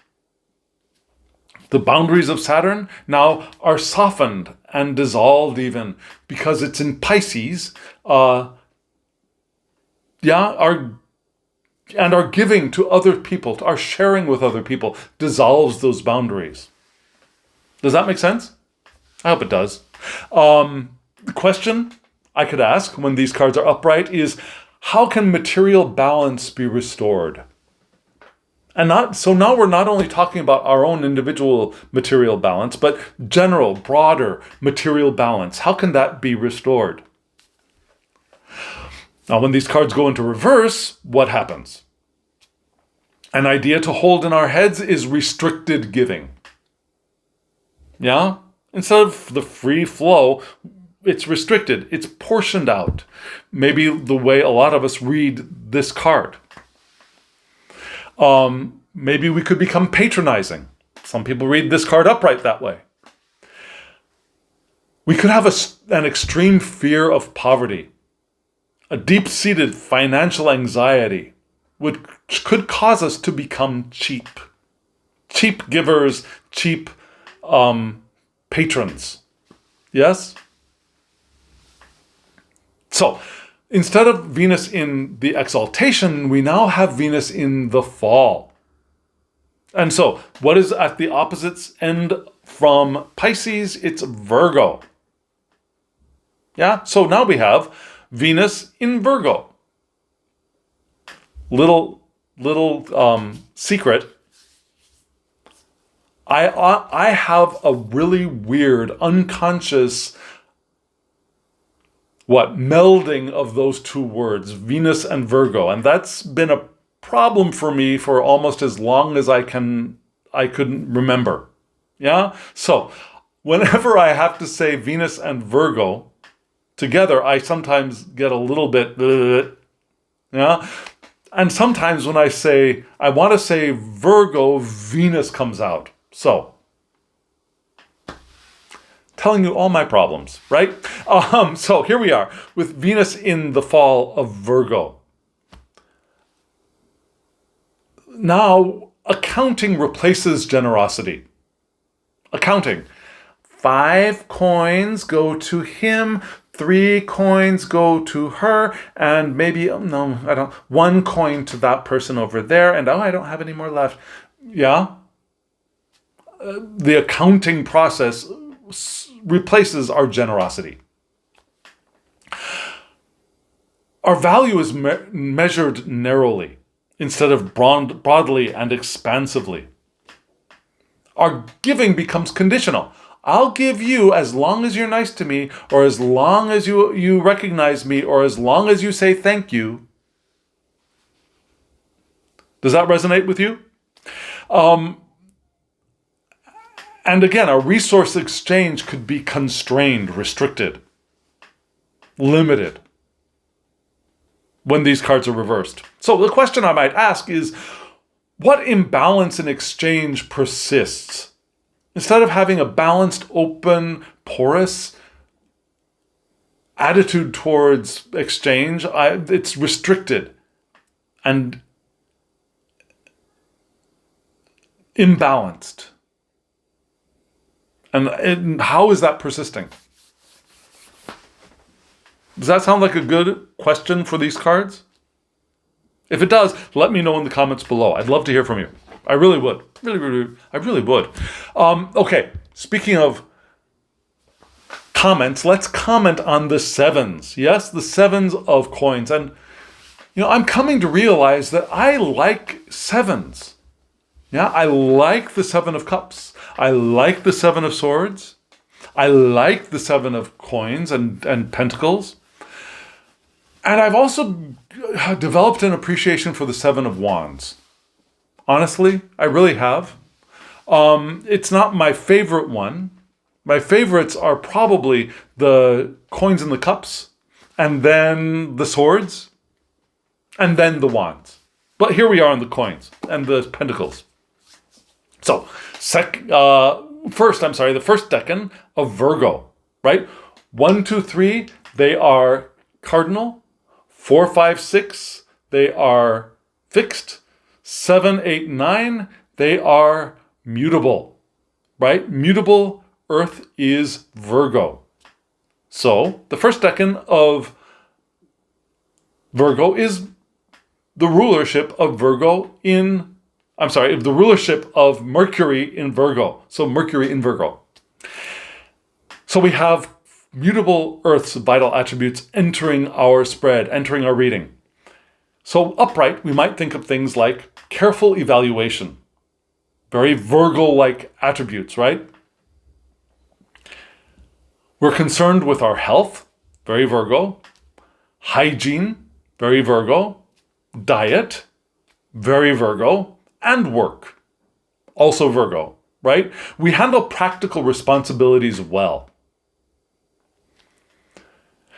The boundaries of Saturn now are softened and dissolved even because it's in Pisces. Our giving to other people, our sharing with other people dissolves those boundaries. Does that make sense? I hope it does. The question I could ask when these cards are upright is, how can material balance be restored? So now we're not only talking about our own individual material balance, but general, broader material balance. How can that be restored? Now, when these cards go into reverse, what happens? An idea to hold in our heads is restricted giving. Yeah? Instead of the free flow, it's restricted. It's portioned out. Maybe the way a lot of us read this card. Maybe we could become patronizing. Some people read this card upright that way. We could have an extreme fear of poverty. A deep-seated financial anxiety could cause us to become cheap. Cheap givers, cheap patrons. Yes? So, instead of Venus in the exaltation, we now have Venus in the fall. And so, what is at the opposite end from Pisces? It's Virgo. Yeah? So now we have Venus in Virgo. Little secret. I have a really weird, unconscious, melding of those two words, Venus and Virgo. And that's been a problem for me for almost as long as I could remember. Yeah? So, whenever I have to say Venus and Virgo together, I sometimes get a little bit, yeah? And sometimes when I want to say Virgo, Venus comes out. So, telling you all my problems, right? So here we are with Venus in the fall of Virgo. Now, accounting replaces generosity. Accounting. 5 coins go to him, 3 coins go to her, and maybe, no, I don't, 1 coin to that person over there, and I don't have any more left. Yeah? The accounting process replaces our generosity. Our value is measured narrowly instead of broadly and expansively. Our giving becomes conditional. I'll give you as long as you're nice to me, or as long as you recognize me, or as long as you say thank you. Does that resonate with you? And again, our resource exchange could be constrained, restricted, limited when these cards are reversed. So the question I might ask is, what imbalance in exchange persists? Instead of having a balanced, open, porous attitude towards exchange, it's restricted and imbalanced. And how is that persisting? Does that sound like a good question for these cards? If it does, let me know in the comments below. I'd love to hear from you. I really would. I really would. Okay, speaking of comments, let's comment on the 7s. Yes, the 7s of coins. And, I'm coming to realize that I like 7s. Yeah, I like the 7 of Cups. I like the 7 of Swords. I like the 7 of Coins and Pentacles. And I've also developed an appreciation for the 7 of Wands. Honestly, I really have. It's not my favorite one. My favorites are probably the Coins and the Cups, and then the Swords, and then the Wands. But here we are on the Coins and the Pentacles. So, the first decan of Virgo, right? 1, 2, 3, they are cardinal. 4, 5, 6, they are fixed. 7, 8, 9, they are mutable, right? Mutable Earth is Virgo. So, the first decan of Virgo is the rulership of the rulership of Mercury in Virgo. So Mercury in Virgo. So we have mutable Earth's vital attributes entering our spread, entering our reading. So upright, we might think of things like careful evaluation. Very Virgo-like attributes, right? We're concerned with our health, very Virgo. Hygiene, very Virgo. Diet, very Virgo. And work, also Virgo, right? We handle practical responsibilities well.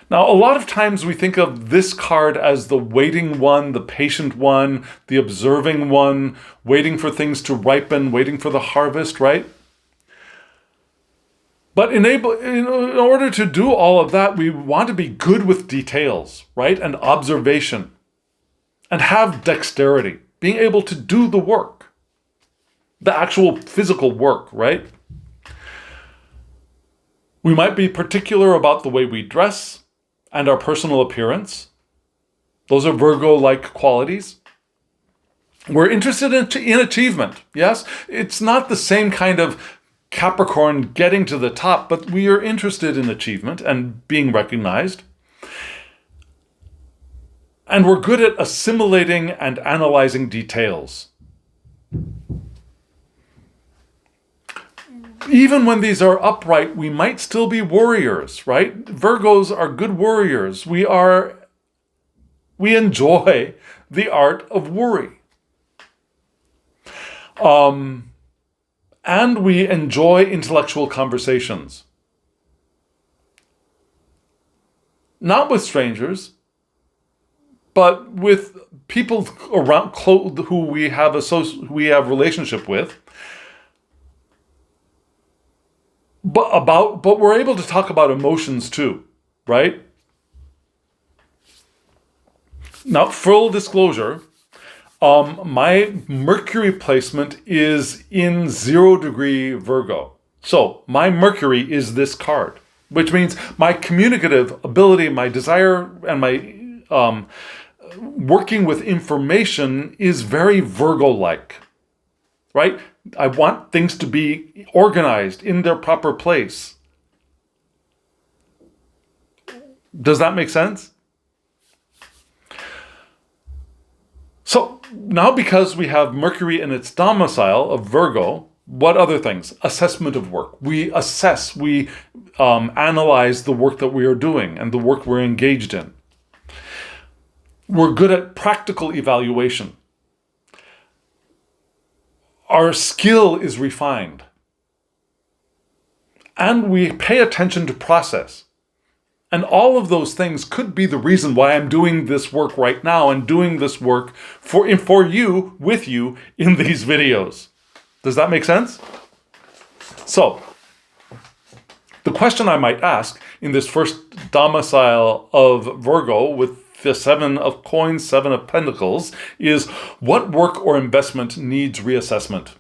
Now, a lot of times we think of this card as the waiting one, the patient one, the observing one, waiting for things to ripen, waiting for the harvest, right? But in order to do all of that, we want to be good with details, right? And observation, and have dexterity. Being able to do the work, the actual physical work, right? We might be particular about the way we dress and our personal appearance. Those are Virgo-like qualities. We're interested in achievement, yes? It's not the same kind of Capricorn getting to the top, but we are interested in achievement and being recognized. And we're good at assimilating and analyzing details. Even when these are upright, we might still be warriors, right? Virgos are good warriors. We enjoy the art of worry. and we enjoy intellectual conversations. Not with strangers, but with people around who we have relationship with. But we're able to talk about emotions too, right? Now, full disclosure, my Mercury placement is in 0-degree Virgo. So my Mercury is this card, which means my communicative ability, my desire, and my working with information is very Virgo-like, right? I want things to be organized in their proper place. Does that make sense? So now, because we have Mercury in its domicile of Virgo, what other things? Assessment of work. We assess, we analyze the work that we are doing and the work we're engaged in. We're good at practical evaluation. Our skill is refined. And we pay attention to process. And all of those things could be the reason why I'm doing this work right now and doing this work for you, with you, in these videos. Does that make sense? So, the question I might ask in this first domicile of Virgo with the 7 of coins, 7 of pentacles, is what work or investment needs reassessment?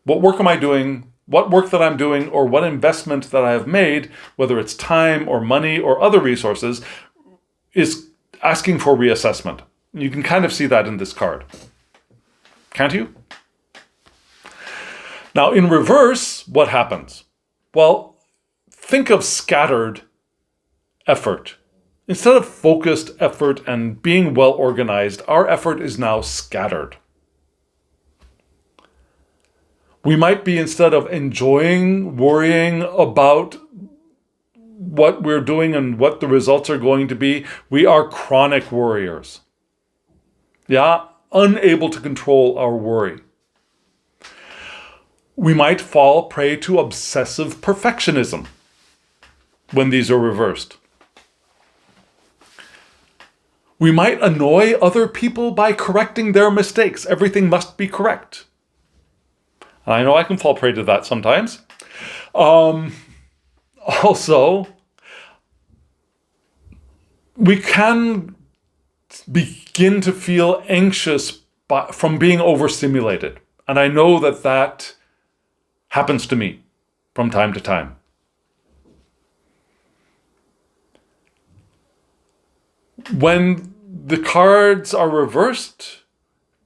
What work am I doing? What work that I'm doing or what investment that I have made, whether it's time or money or other resources, is asking for reassessment. You can kind of see that in this card. Can't you? Now, in reverse, what happens? Well, think of scattered effort. Instead of focused effort and being well organized, our effort is now scattered. We might be, instead of enjoying, worrying about what we're doing and what the results are going to be, we are chronic worriers. Yeah, unable to control our worry. We might fall prey to obsessive perfectionism when these are reversed. We might annoy other people by correcting their mistakes. Everything must be correct. And I know I can fall prey to that sometimes. Also, we can begin to feel anxious from being overstimulated. And I know that that happens to me from time to time. When the cards are reversed,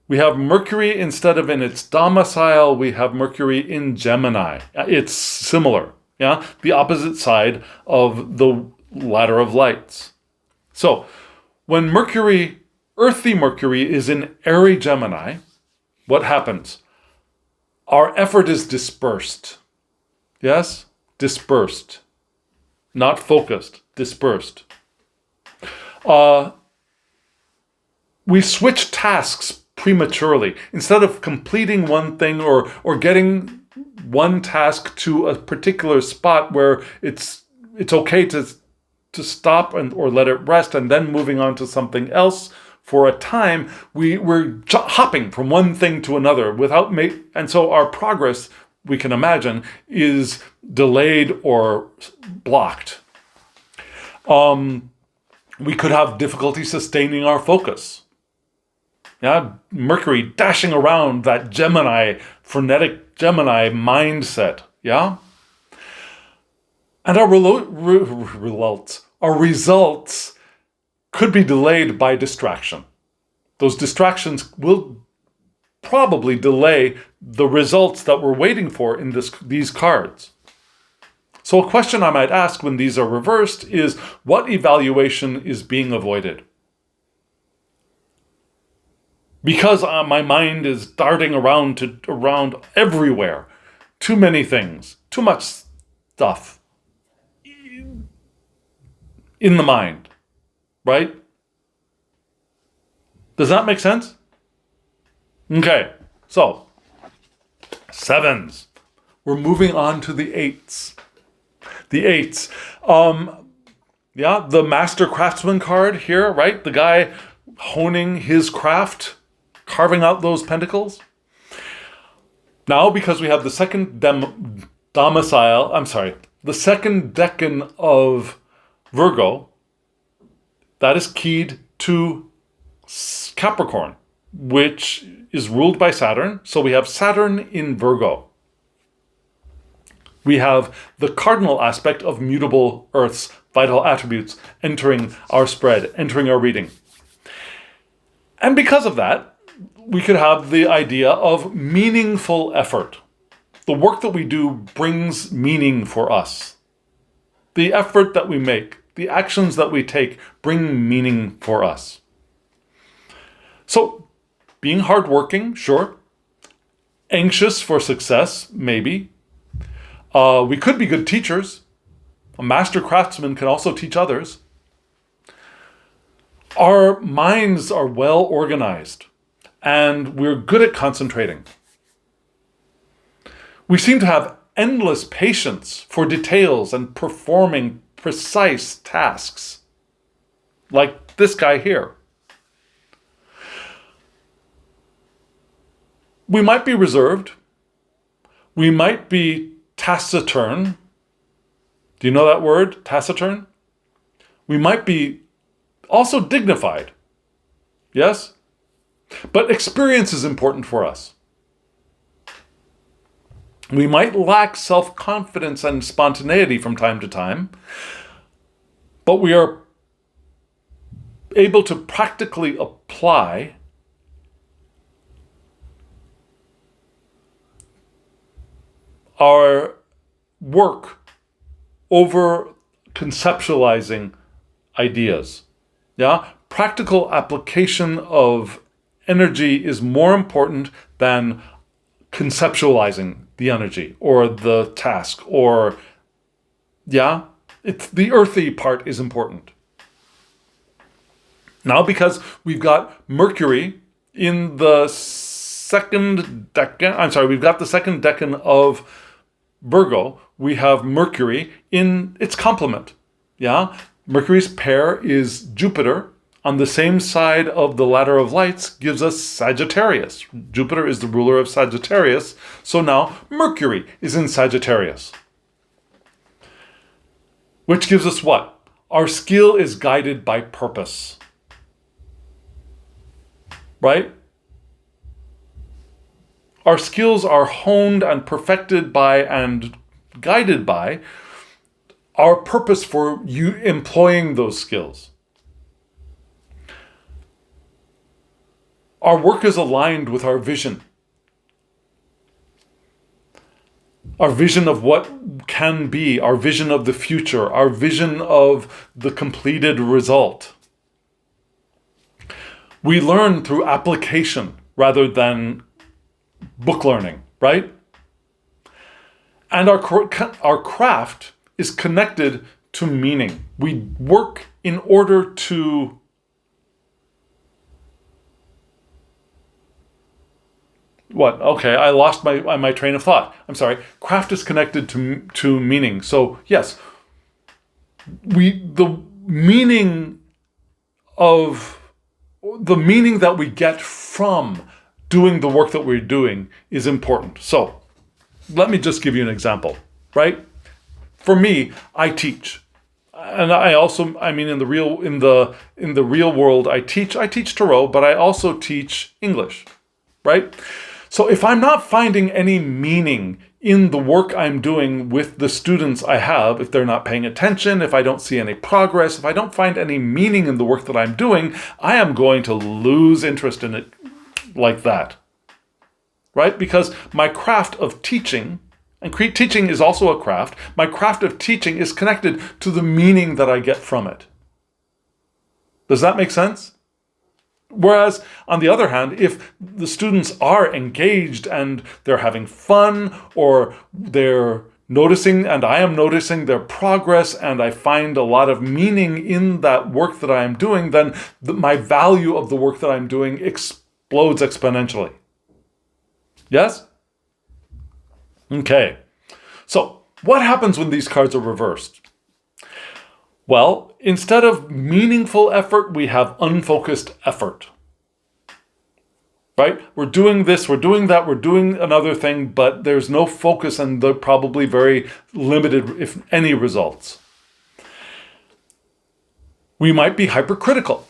we have Mercury, instead of in its domicile, we have Mercury in Gemini. It's similar, yeah? The opposite side of the ladder of lights. So, when Mercury, earthy Mercury, is in airy Gemini, what happens? Our effort is dispersed. Yes? Dispersed. Not focused, dispersed. We switch tasks prematurely. Instead of completing one thing or getting one task to a particular spot where it's okay to stop or let it rest and then moving on to something else for a time, we're hopping from one thing to another and so our progress, we can imagine, is delayed or blocked. We could have difficulty sustaining our focus. Yeah, Mercury dashing around that frenetic Gemini mindset. Yeah? And our results could be delayed by distraction. Those distractions will probably delay the results that we're waiting for in these cards. So a question I might ask when these are reversed is, what evaluation is being avoided? Because my mind is darting around everywhere. Too many things. Too much stuff in the mind. Right? Does that make sense? Okay. So, sevens. We're moving on to the eights. The eights. Yeah, the master craftsman card here, right? The guy honing his craft, carving out those pentacles. Now, because we have the second the second decan of Virgo, that is keyed to Capricorn, which is ruled by Saturn. So we have Saturn in Virgo. We have the cardinal aspect of mutable Earth's vital attributes entering our spread, entering our reading. And because of that, we could have the idea of meaningful effort. The work that we do brings meaning for us. The effort that we make, the actions that we take bring meaning for us. So, being hardworking, sure. Anxious for success, maybe. We could be good teachers. A master craftsman can also teach others. Our minds are well organized, and we're good at concentrating. We seem to have endless patience for details and performing precise tasks, like this guy here. We might be reserved. We might be taciturn. Do you know that word, taciturn? We might be also dignified. Yes? But experience is important for us. We might lack self-confidence and spontaneity from time to time, but we are able to practically apply our work over conceptualizing ideas. Yeah? Practical application of energy is more important than conceptualizing the energy or the task, or it's the earthy part is important. Now, because we've got Mercury in the second decan, we've got the second decan of Virgo, we have Mercury in its complement. Yeah? Mercury's pair is Jupiter. On the same side of the ladder of lights gives us Sagittarius. Jupiter is the ruler of Sagittarius. So now Mercury is in Sagittarius. Which gives us what? Our skill is guided by purpose. Right? Our skills are honed and perfected by and guided by our purpose for you employing those skills. Our work is aligned with our vision. Our vision of what can be, our vision of the future, our vision of the completed result. We learn through application rather than book learning, right? And our craft is connected to meaning. We work in order to what? Okay, I lost my train of thought. I'm sorry. Craft is connected to meaning. So yes, the meaning that we get from doing the work that we're doing is important. So let me just give you an example, right? For me, I teach. And I also, in the real world, I teach Tarot, but I also teach English, right? So if I'm not finding any meaning in the work I'm doing with the students I have, if they're not paying attention, if I don't see any progress, if I don't find any meaning in the work that I'm doing, I am going to lose interest in it like that, right? Because my craft of teaching, and teaching is also a craft, my craft of teaching is connected to the meaning that I get from it. Does that make sense? Whereas, on the other hand, if the students are engaged and they're having fun, or they're noticing, and I am noticing their progress, and I find a lot of meaning in that work that I am doing, then my value of the work that I'm doing explodes exponentially. Yes? Okay. So what happens when these cards are reversed? Well, instead of meaningful effort, we have unfocused effort. Right? We're doing this, we're doing that, we're doing another thing, but there's no focus and they're probably very limited, if any, results. We might be hypercritical.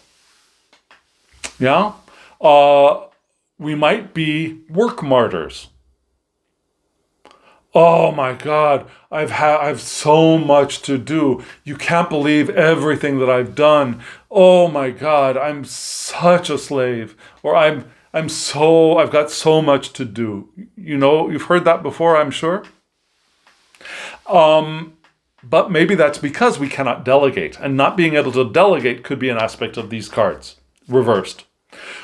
Yeah? We might be work martyrs. Oh my God, I've so much to do. You can't believe everything that I've done. Oh my God, I'm such a slave. Or I've got so much to do. You know, you've heard that before, I'm sure. But maybe that's because we cannot delegate, and not being able to delegate could be an aspect of these cards, reversed.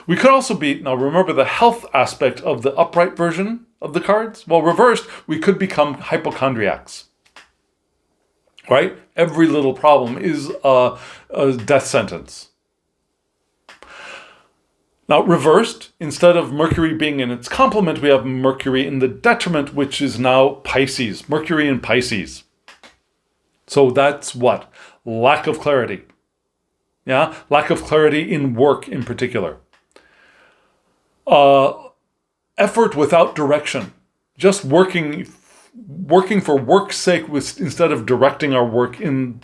We could also be, now remember the health aspect of the upright version of the cards? Well, reversed, we could become hypochondriacs. Right? Every little problem is a death sentence. Now, reversed, instead of Mercury being in its complement, we have Mercury in the detriment, which is now Pisces. Mercury in Pisces. So that's what? Lack of clarity. Yeah? Lack of clarity in work in particular. Effort without direction. Just working for work's sake instead of directing our work in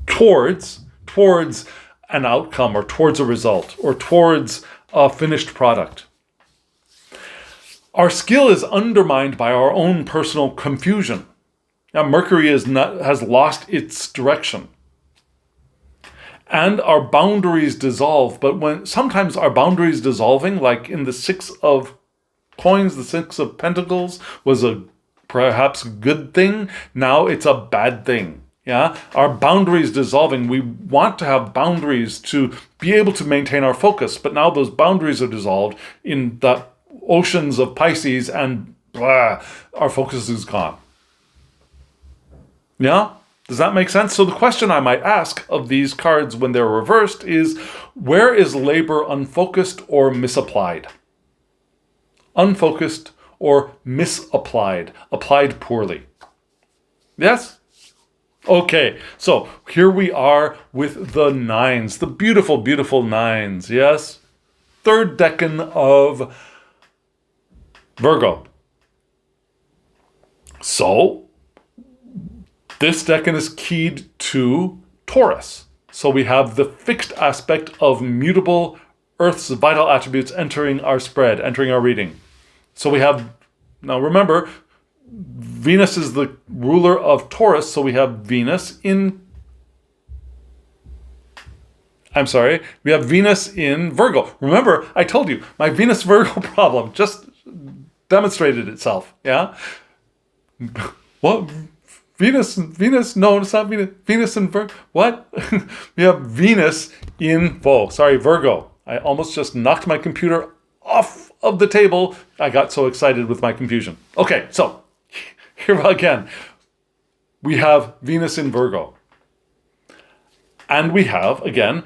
towards an outcome or towards a result or towards a finished product. Our skill is undermined by our own personal confusion. Now, Mercury has lost its direction. And our boundaries dissolve, but sometimes our boundaries dissolving, like in the Six of Coins, the Six of Pentacles, was a perhaps good thing. Now it's a bad thing. Yeah, our boundaries dissolving. We want to have boundaries to be able to maintain our focus, but now those boundaries are dissolved in the oceans of Pisces, and blah, our focus is gone. Yeah? Does that make sense? So the question I might ask of these cards when they're reversed is, where is labor unfocused or misapplied? Unfocused or misapplied, applied poorly. Yes? Okay, so here we are with the nines, the beautiful, beautiful nines, yes? Third decan of Virgo. So, this decan is keyed to Taurus. So we have the fixed aspect of mutable Earth's vital attributes entering our spread, entering our reading. So we have, now remember, Venus is the ruler of Taurus, so we have Venus in, we have Venus in Virgo. Remember, I told you, my Venus-Virgo problem just demonstrated itself, yeah? What? Venus, no, it's not Venus. Venus in Virgo, what? We have Venus in Virgo. I almost just knocked my computer off of the table. I got so excited with my confusion. Okay, so here again, we have Venus in Virgo. And we have, again,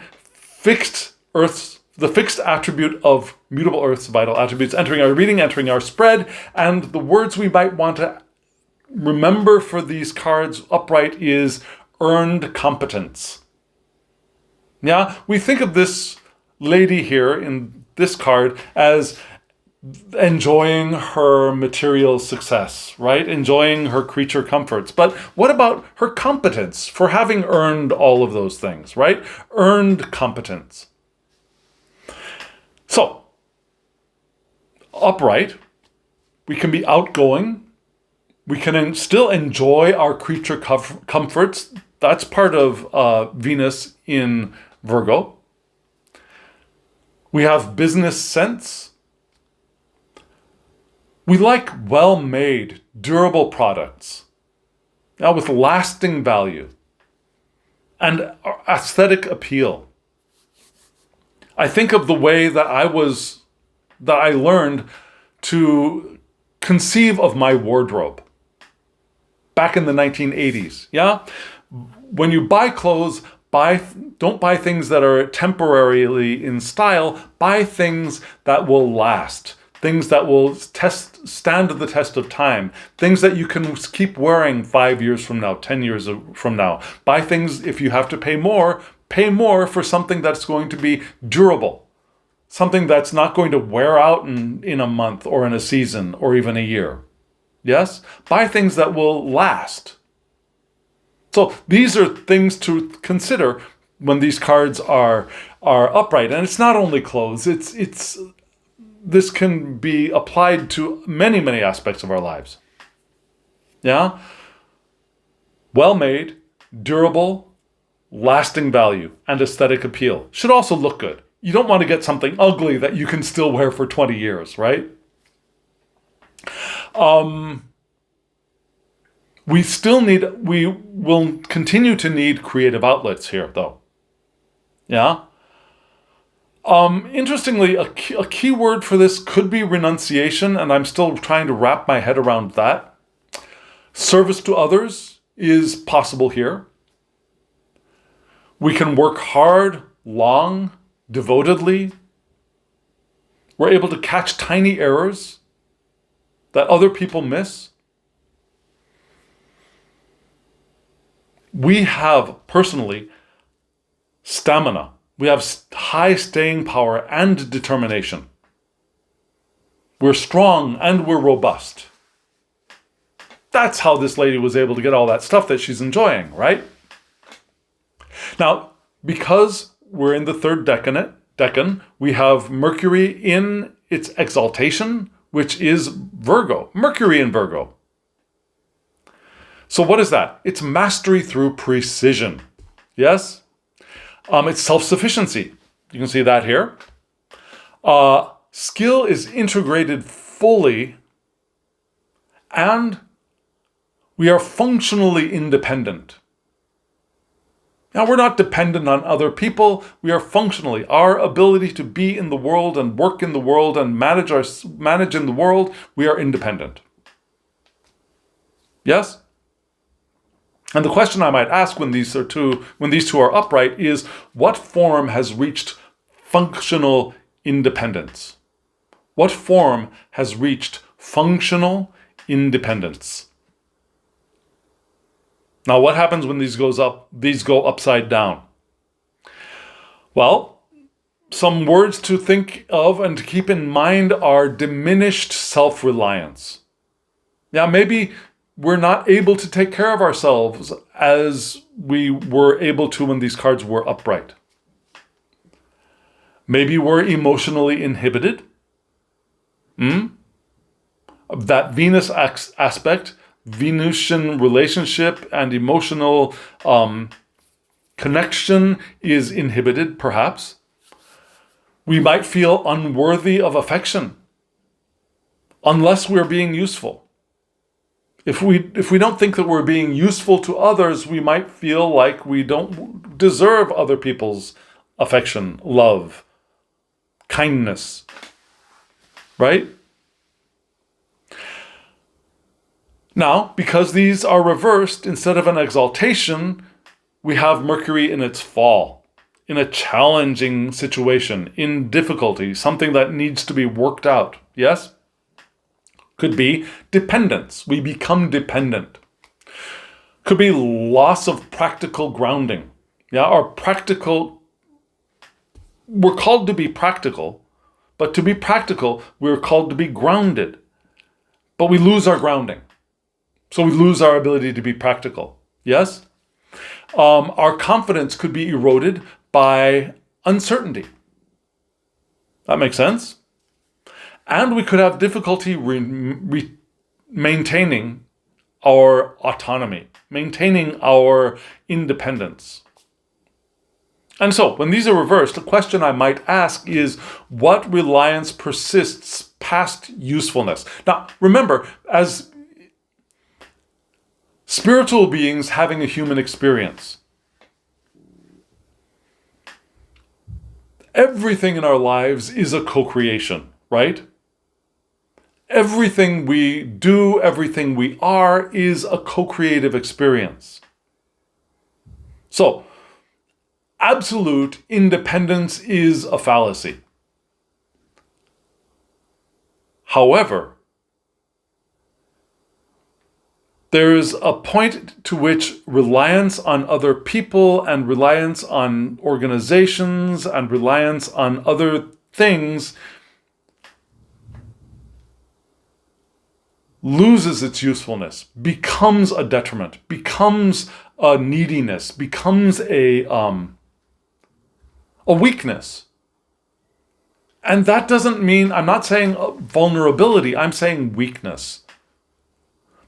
the fixed attribute of mutable Earth's vital attributes entering our reading, entering our spread, and the words we might want to remember for these cards upright is earned competence. Yeah, we think of this lady here in this card as enjoying her material success, right? Enjoying her creature comforts. But what about her competence for having earned all of those things, right? Earned competence. So, upright, we can be outgoing. We can still enjoy our creature comforts. That's part of Venus in Virgo. We have business sense. We like well-made, durable products, now with lasting value and aesthetic appeal. I think of the way that I learned to conceive of my wardrobe back in the 1980s, yeah? When you buy clothes, don't buy things that are temporarily in style, buy things that will last, things that will stand the test of time, things that you can keep wearing 5 years from now, 10 years from now. Buy things, if you have to pay more for something that's going to be durable, something that's not going to wear out in a month or in a season or even a year. Yes? Buy things that will last. So these are things to consider when these cards are upright. And it's not only clothes, this can be applied to many, many aspects of our lives. Yeah? Well made, durable, lasting value, and aesthetic appeal. Should also look good. You don't want to get something ugly that you can still wear for 20 years, right? We will continue to need creative outlets here, though. Yeah? Interestingly, a key word for this could be renunciation, and I'm still trying to wrap my head around that. Service to others is possible here. We can work hard, long, devotedly. We're able to catch tiny errors that other people miss. We have, personally, stamina. We have high staying power and determination. We're strong and we're robust. That's how this lady was able to get all that stuff that she's enjoying, right? Now, because we're in the third decan, we have Mercury in its exaltation, which is Virgo. Mercury in Virgo. So what is that? It's mastery through precision. Yes? It's self-sufficiency. You can see that here. Skill is integrated fully, and we are functionally independent. Now, we're not dependent on other people. We are functionally. Our ability to be in the world and work in the world and manage in the world, we are independent. Yes? And the question I might ask when these two are upright is, what form has reached functional independence? What form has reached functional independence? Now, what happens when these go upside down? Well, some words to think of and to keep in mind are diminished self-reliance. Now, maybe we're not able to take care of ourselves as we were able to when these cards were upright. Maybe we're emotionally inhibited. That Venus aspect, Venusian relationship and emotional connection is inhibited, perhaps. We might feel unworthy of affection unless we're being useful. If we don't think that we're being useful to others, we might feel like we don't deserve other people's affection, love, kindness, right? Now, because these are reversed, instead of an exaltation, we have Mercury in its fall, in a challenging situation, in difficulty, something that needs to be worked out. Yes? Could be dependence. We become dependent. Could be loss of practical grounding. Yeah, we're called to be practical, but to be practical, we're called to be grounded. But we lose our grounding. So we lose our ability to be practical. Yes? Our confidence could be eroded by uncertainty. That makes sense? And we could have difficulty maintaining our autonomy, maintaining our independence. And so, when these are reversed, the question I might ask is, what reliance persists past usefulness? Now, remember, as spiritual beings having a human experience, everything in our lives is a co-creation, right? Everything we do, everything we are, is a co-creative experience. So, absolute independence is a fallacy. However, there's a point to which reliance on other people and reliance on organizations and reliance on other things loses its usefulness, becomes a detriment, becomes a neediness, becomes a weakness. And that doesn't mean, I'm not saying vulnerability, I'm saying weakness.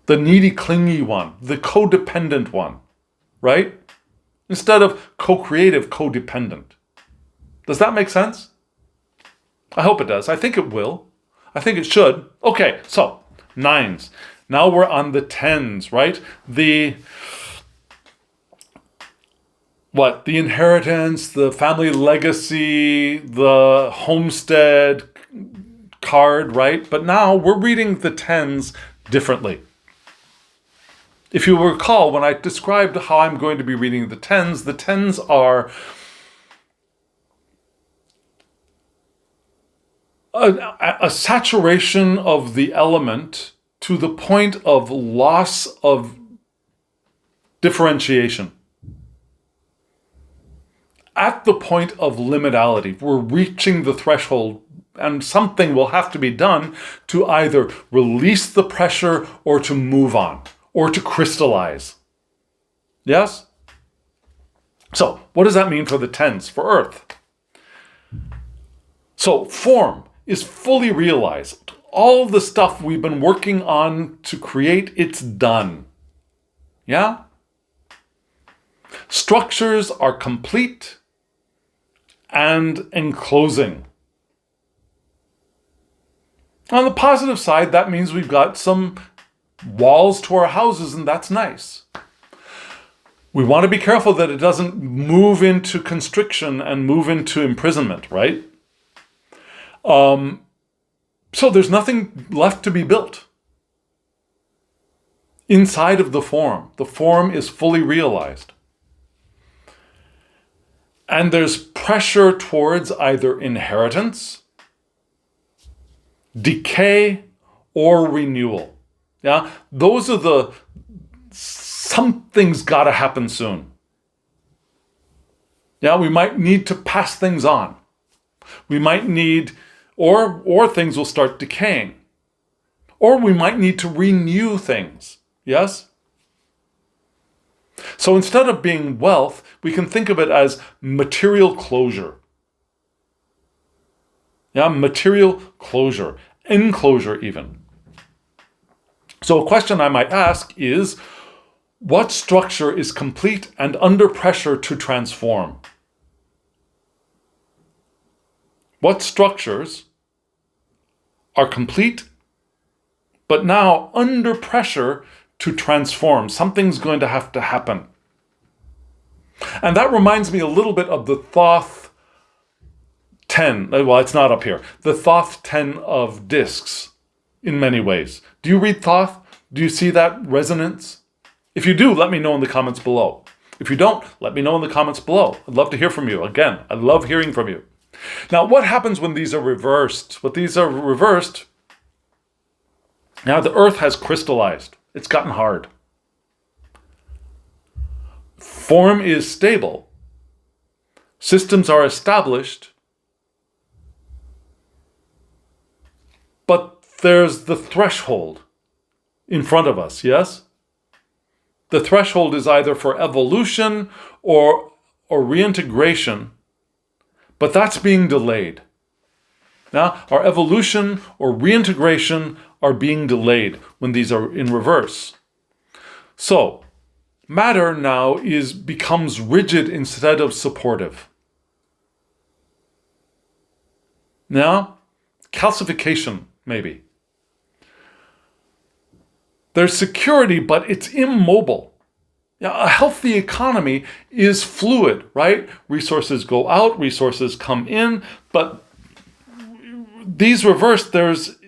The needy, clingy one, the codependent one, right? Instead of co-creative, codependent. Does that make sense? I hope it does. I think it will. I think it should. Okay, so 9s. Now we're on the 10s, right? The inheritance, the family legacy, the homestead card, right? But now we're reading the 10s differently. If you recall, when I described how I'm going to be reading the 10s are a saturation of the element to the point of loss of differentiation. At the point of liminality, we're reaching the threshold, and something will have to be done to either release the pressure or to move on, or to crystallize. Yes? So, what does that mean for the 10s, for Earth? So, form is fully realized. All the stuff we've been working on to create, it's done. Yeah? Structures are complete and enclosing. On the positive side, that means we've got some walls to our houses, and that's nice. We want to be careful that it doesn't move into constriction and move into imprisonment, right? So there's nothing left to be built inside of the form. The form is fully realized. And there's pressure towards either inheritance, decay, or renewal. Yeah, those are something's got to happen soon. Yeah, we might need to pass things on. We might need, or things will start decaying. Or we might need to renew things. Yes? So instead of being wealth, we can think of it as material closure. Yeah, material closure, enclosure even. So a question I might ask is, what structure is complete and under pressure to transform? What structures are complete, but now under pressure to transform? Something's going to have to happen. And that reminds me a little bit of the Thoth 10. Well, it's not up here. The Thoth 10 of discs in many ways. Do you read Thoth? Do you see that resonance? If you do, let me know in the comments below. If you don't, let me know in the comments below. I'd love to hear from you. Again, I love hearing from you. Now, what happens when these are reversed? When these are reversed, now the earth has crystallized. It's gotten hard. Form is stable. Systems are established. But there's the threshold in front of us, yes? The threshold is either for evolution or reintegration, but that's being delayed. Now, our evolution or reintegration are being delayed when these are in reverse. So, matter now becomes rigid instead of supportive. Now, calcification, maybe. There's security, but it's immobile. Now, a healthy economy is fluid, right? Resources go out, resources come in, but these reverse, there's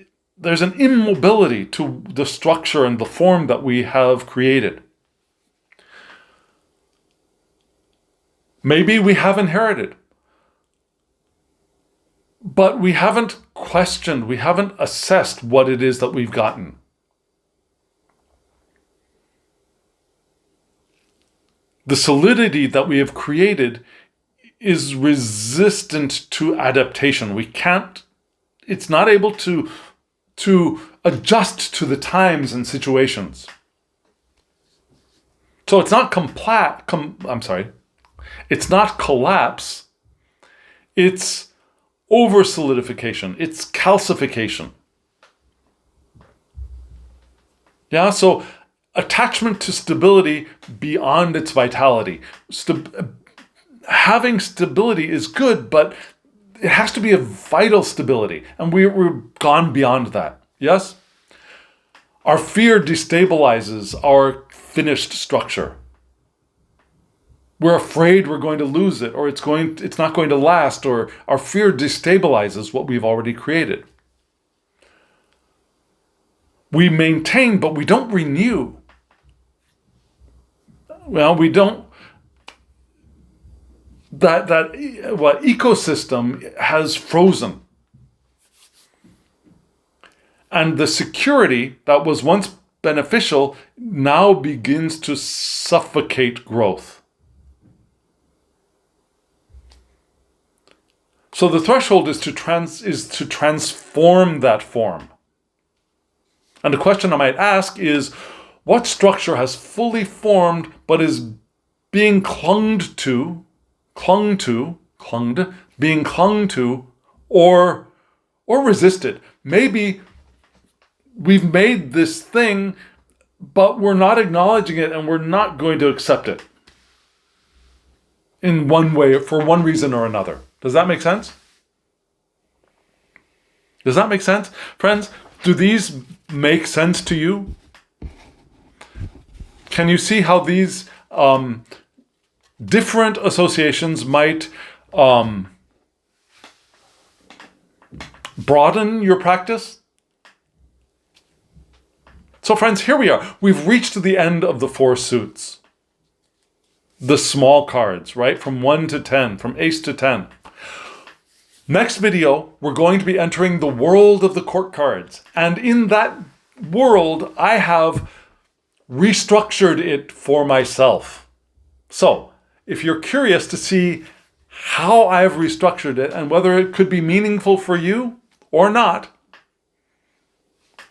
an immobility to the structure and the form that we have created. Maybe we have inherited. But we haven't questioned, we haven't assessed what it is that we've gotten. The solidity that we have created is resistant to adaptation. It's not able to adjust to the times and situations. So it's not it's not collapse, it's over solidification, it's calcification. Yeah, so attachment to stability beyond its vitality. Having stability is good, but it has to be a vital stability. And we're gone beyond that. Yes? Our fear destabilizes our finished structure. We're afraid we're going to lose it, or it's not going to last, or our fear destabilizes what we've already created. We maintain, but we don't renew. Well, we don't. That ecosystem has frozen. And the security that was once beneficial now begins to suffocate growth. So the threshold is to transform that form. And the question I might ask is, what structure has fully formed but is being clung to, or resisted? Maybe we've made this thing, but we're not acknowledging it and we're not going to accept it in one way, for one reason or another. Does that make sense? Does that make sense? Friends, do these make sense to you? Can you see how these different associations might broaden your practice? So friends, here we are. We've reached the end of the 4 suits. The small cards, right? From 1 to 10, from ace to 10. Next video, we're going to be entering the world of the court cards. And in that world, I have restructured it for myself. So, if you're curious to see how I've restructured it and whether it could be meaningful for you or not,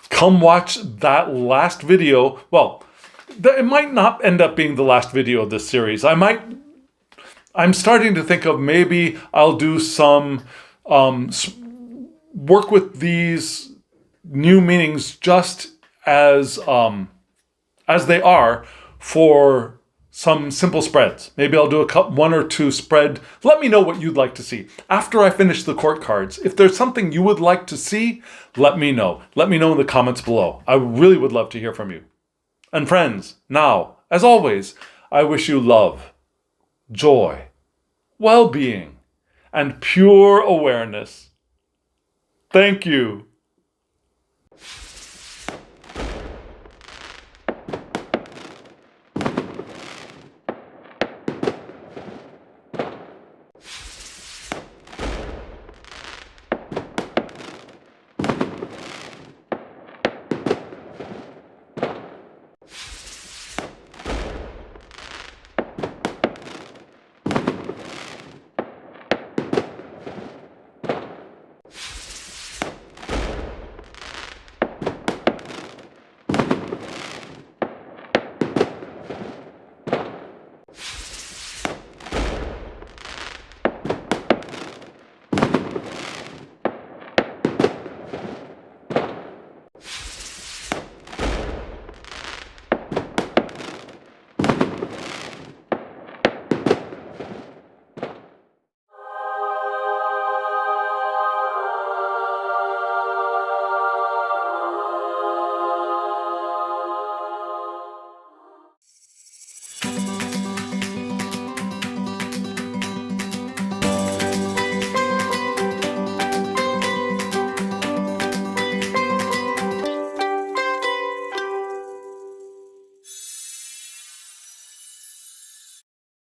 come watch that last video. Well, it might not end up being the last video of this series. I'm starting to think of maybe I'll do some work with these new meanings just as they are for some simple spreads. Maybe I'll do one or two spread. Let me know what you'd like to see. After I finish the court cards, if there's something you would like to see, let me know. Let me know in the comments below. I really would love to hear from you. And friends, now, as always, I wish you love, joy, well-being, and pure awareness. Thank you.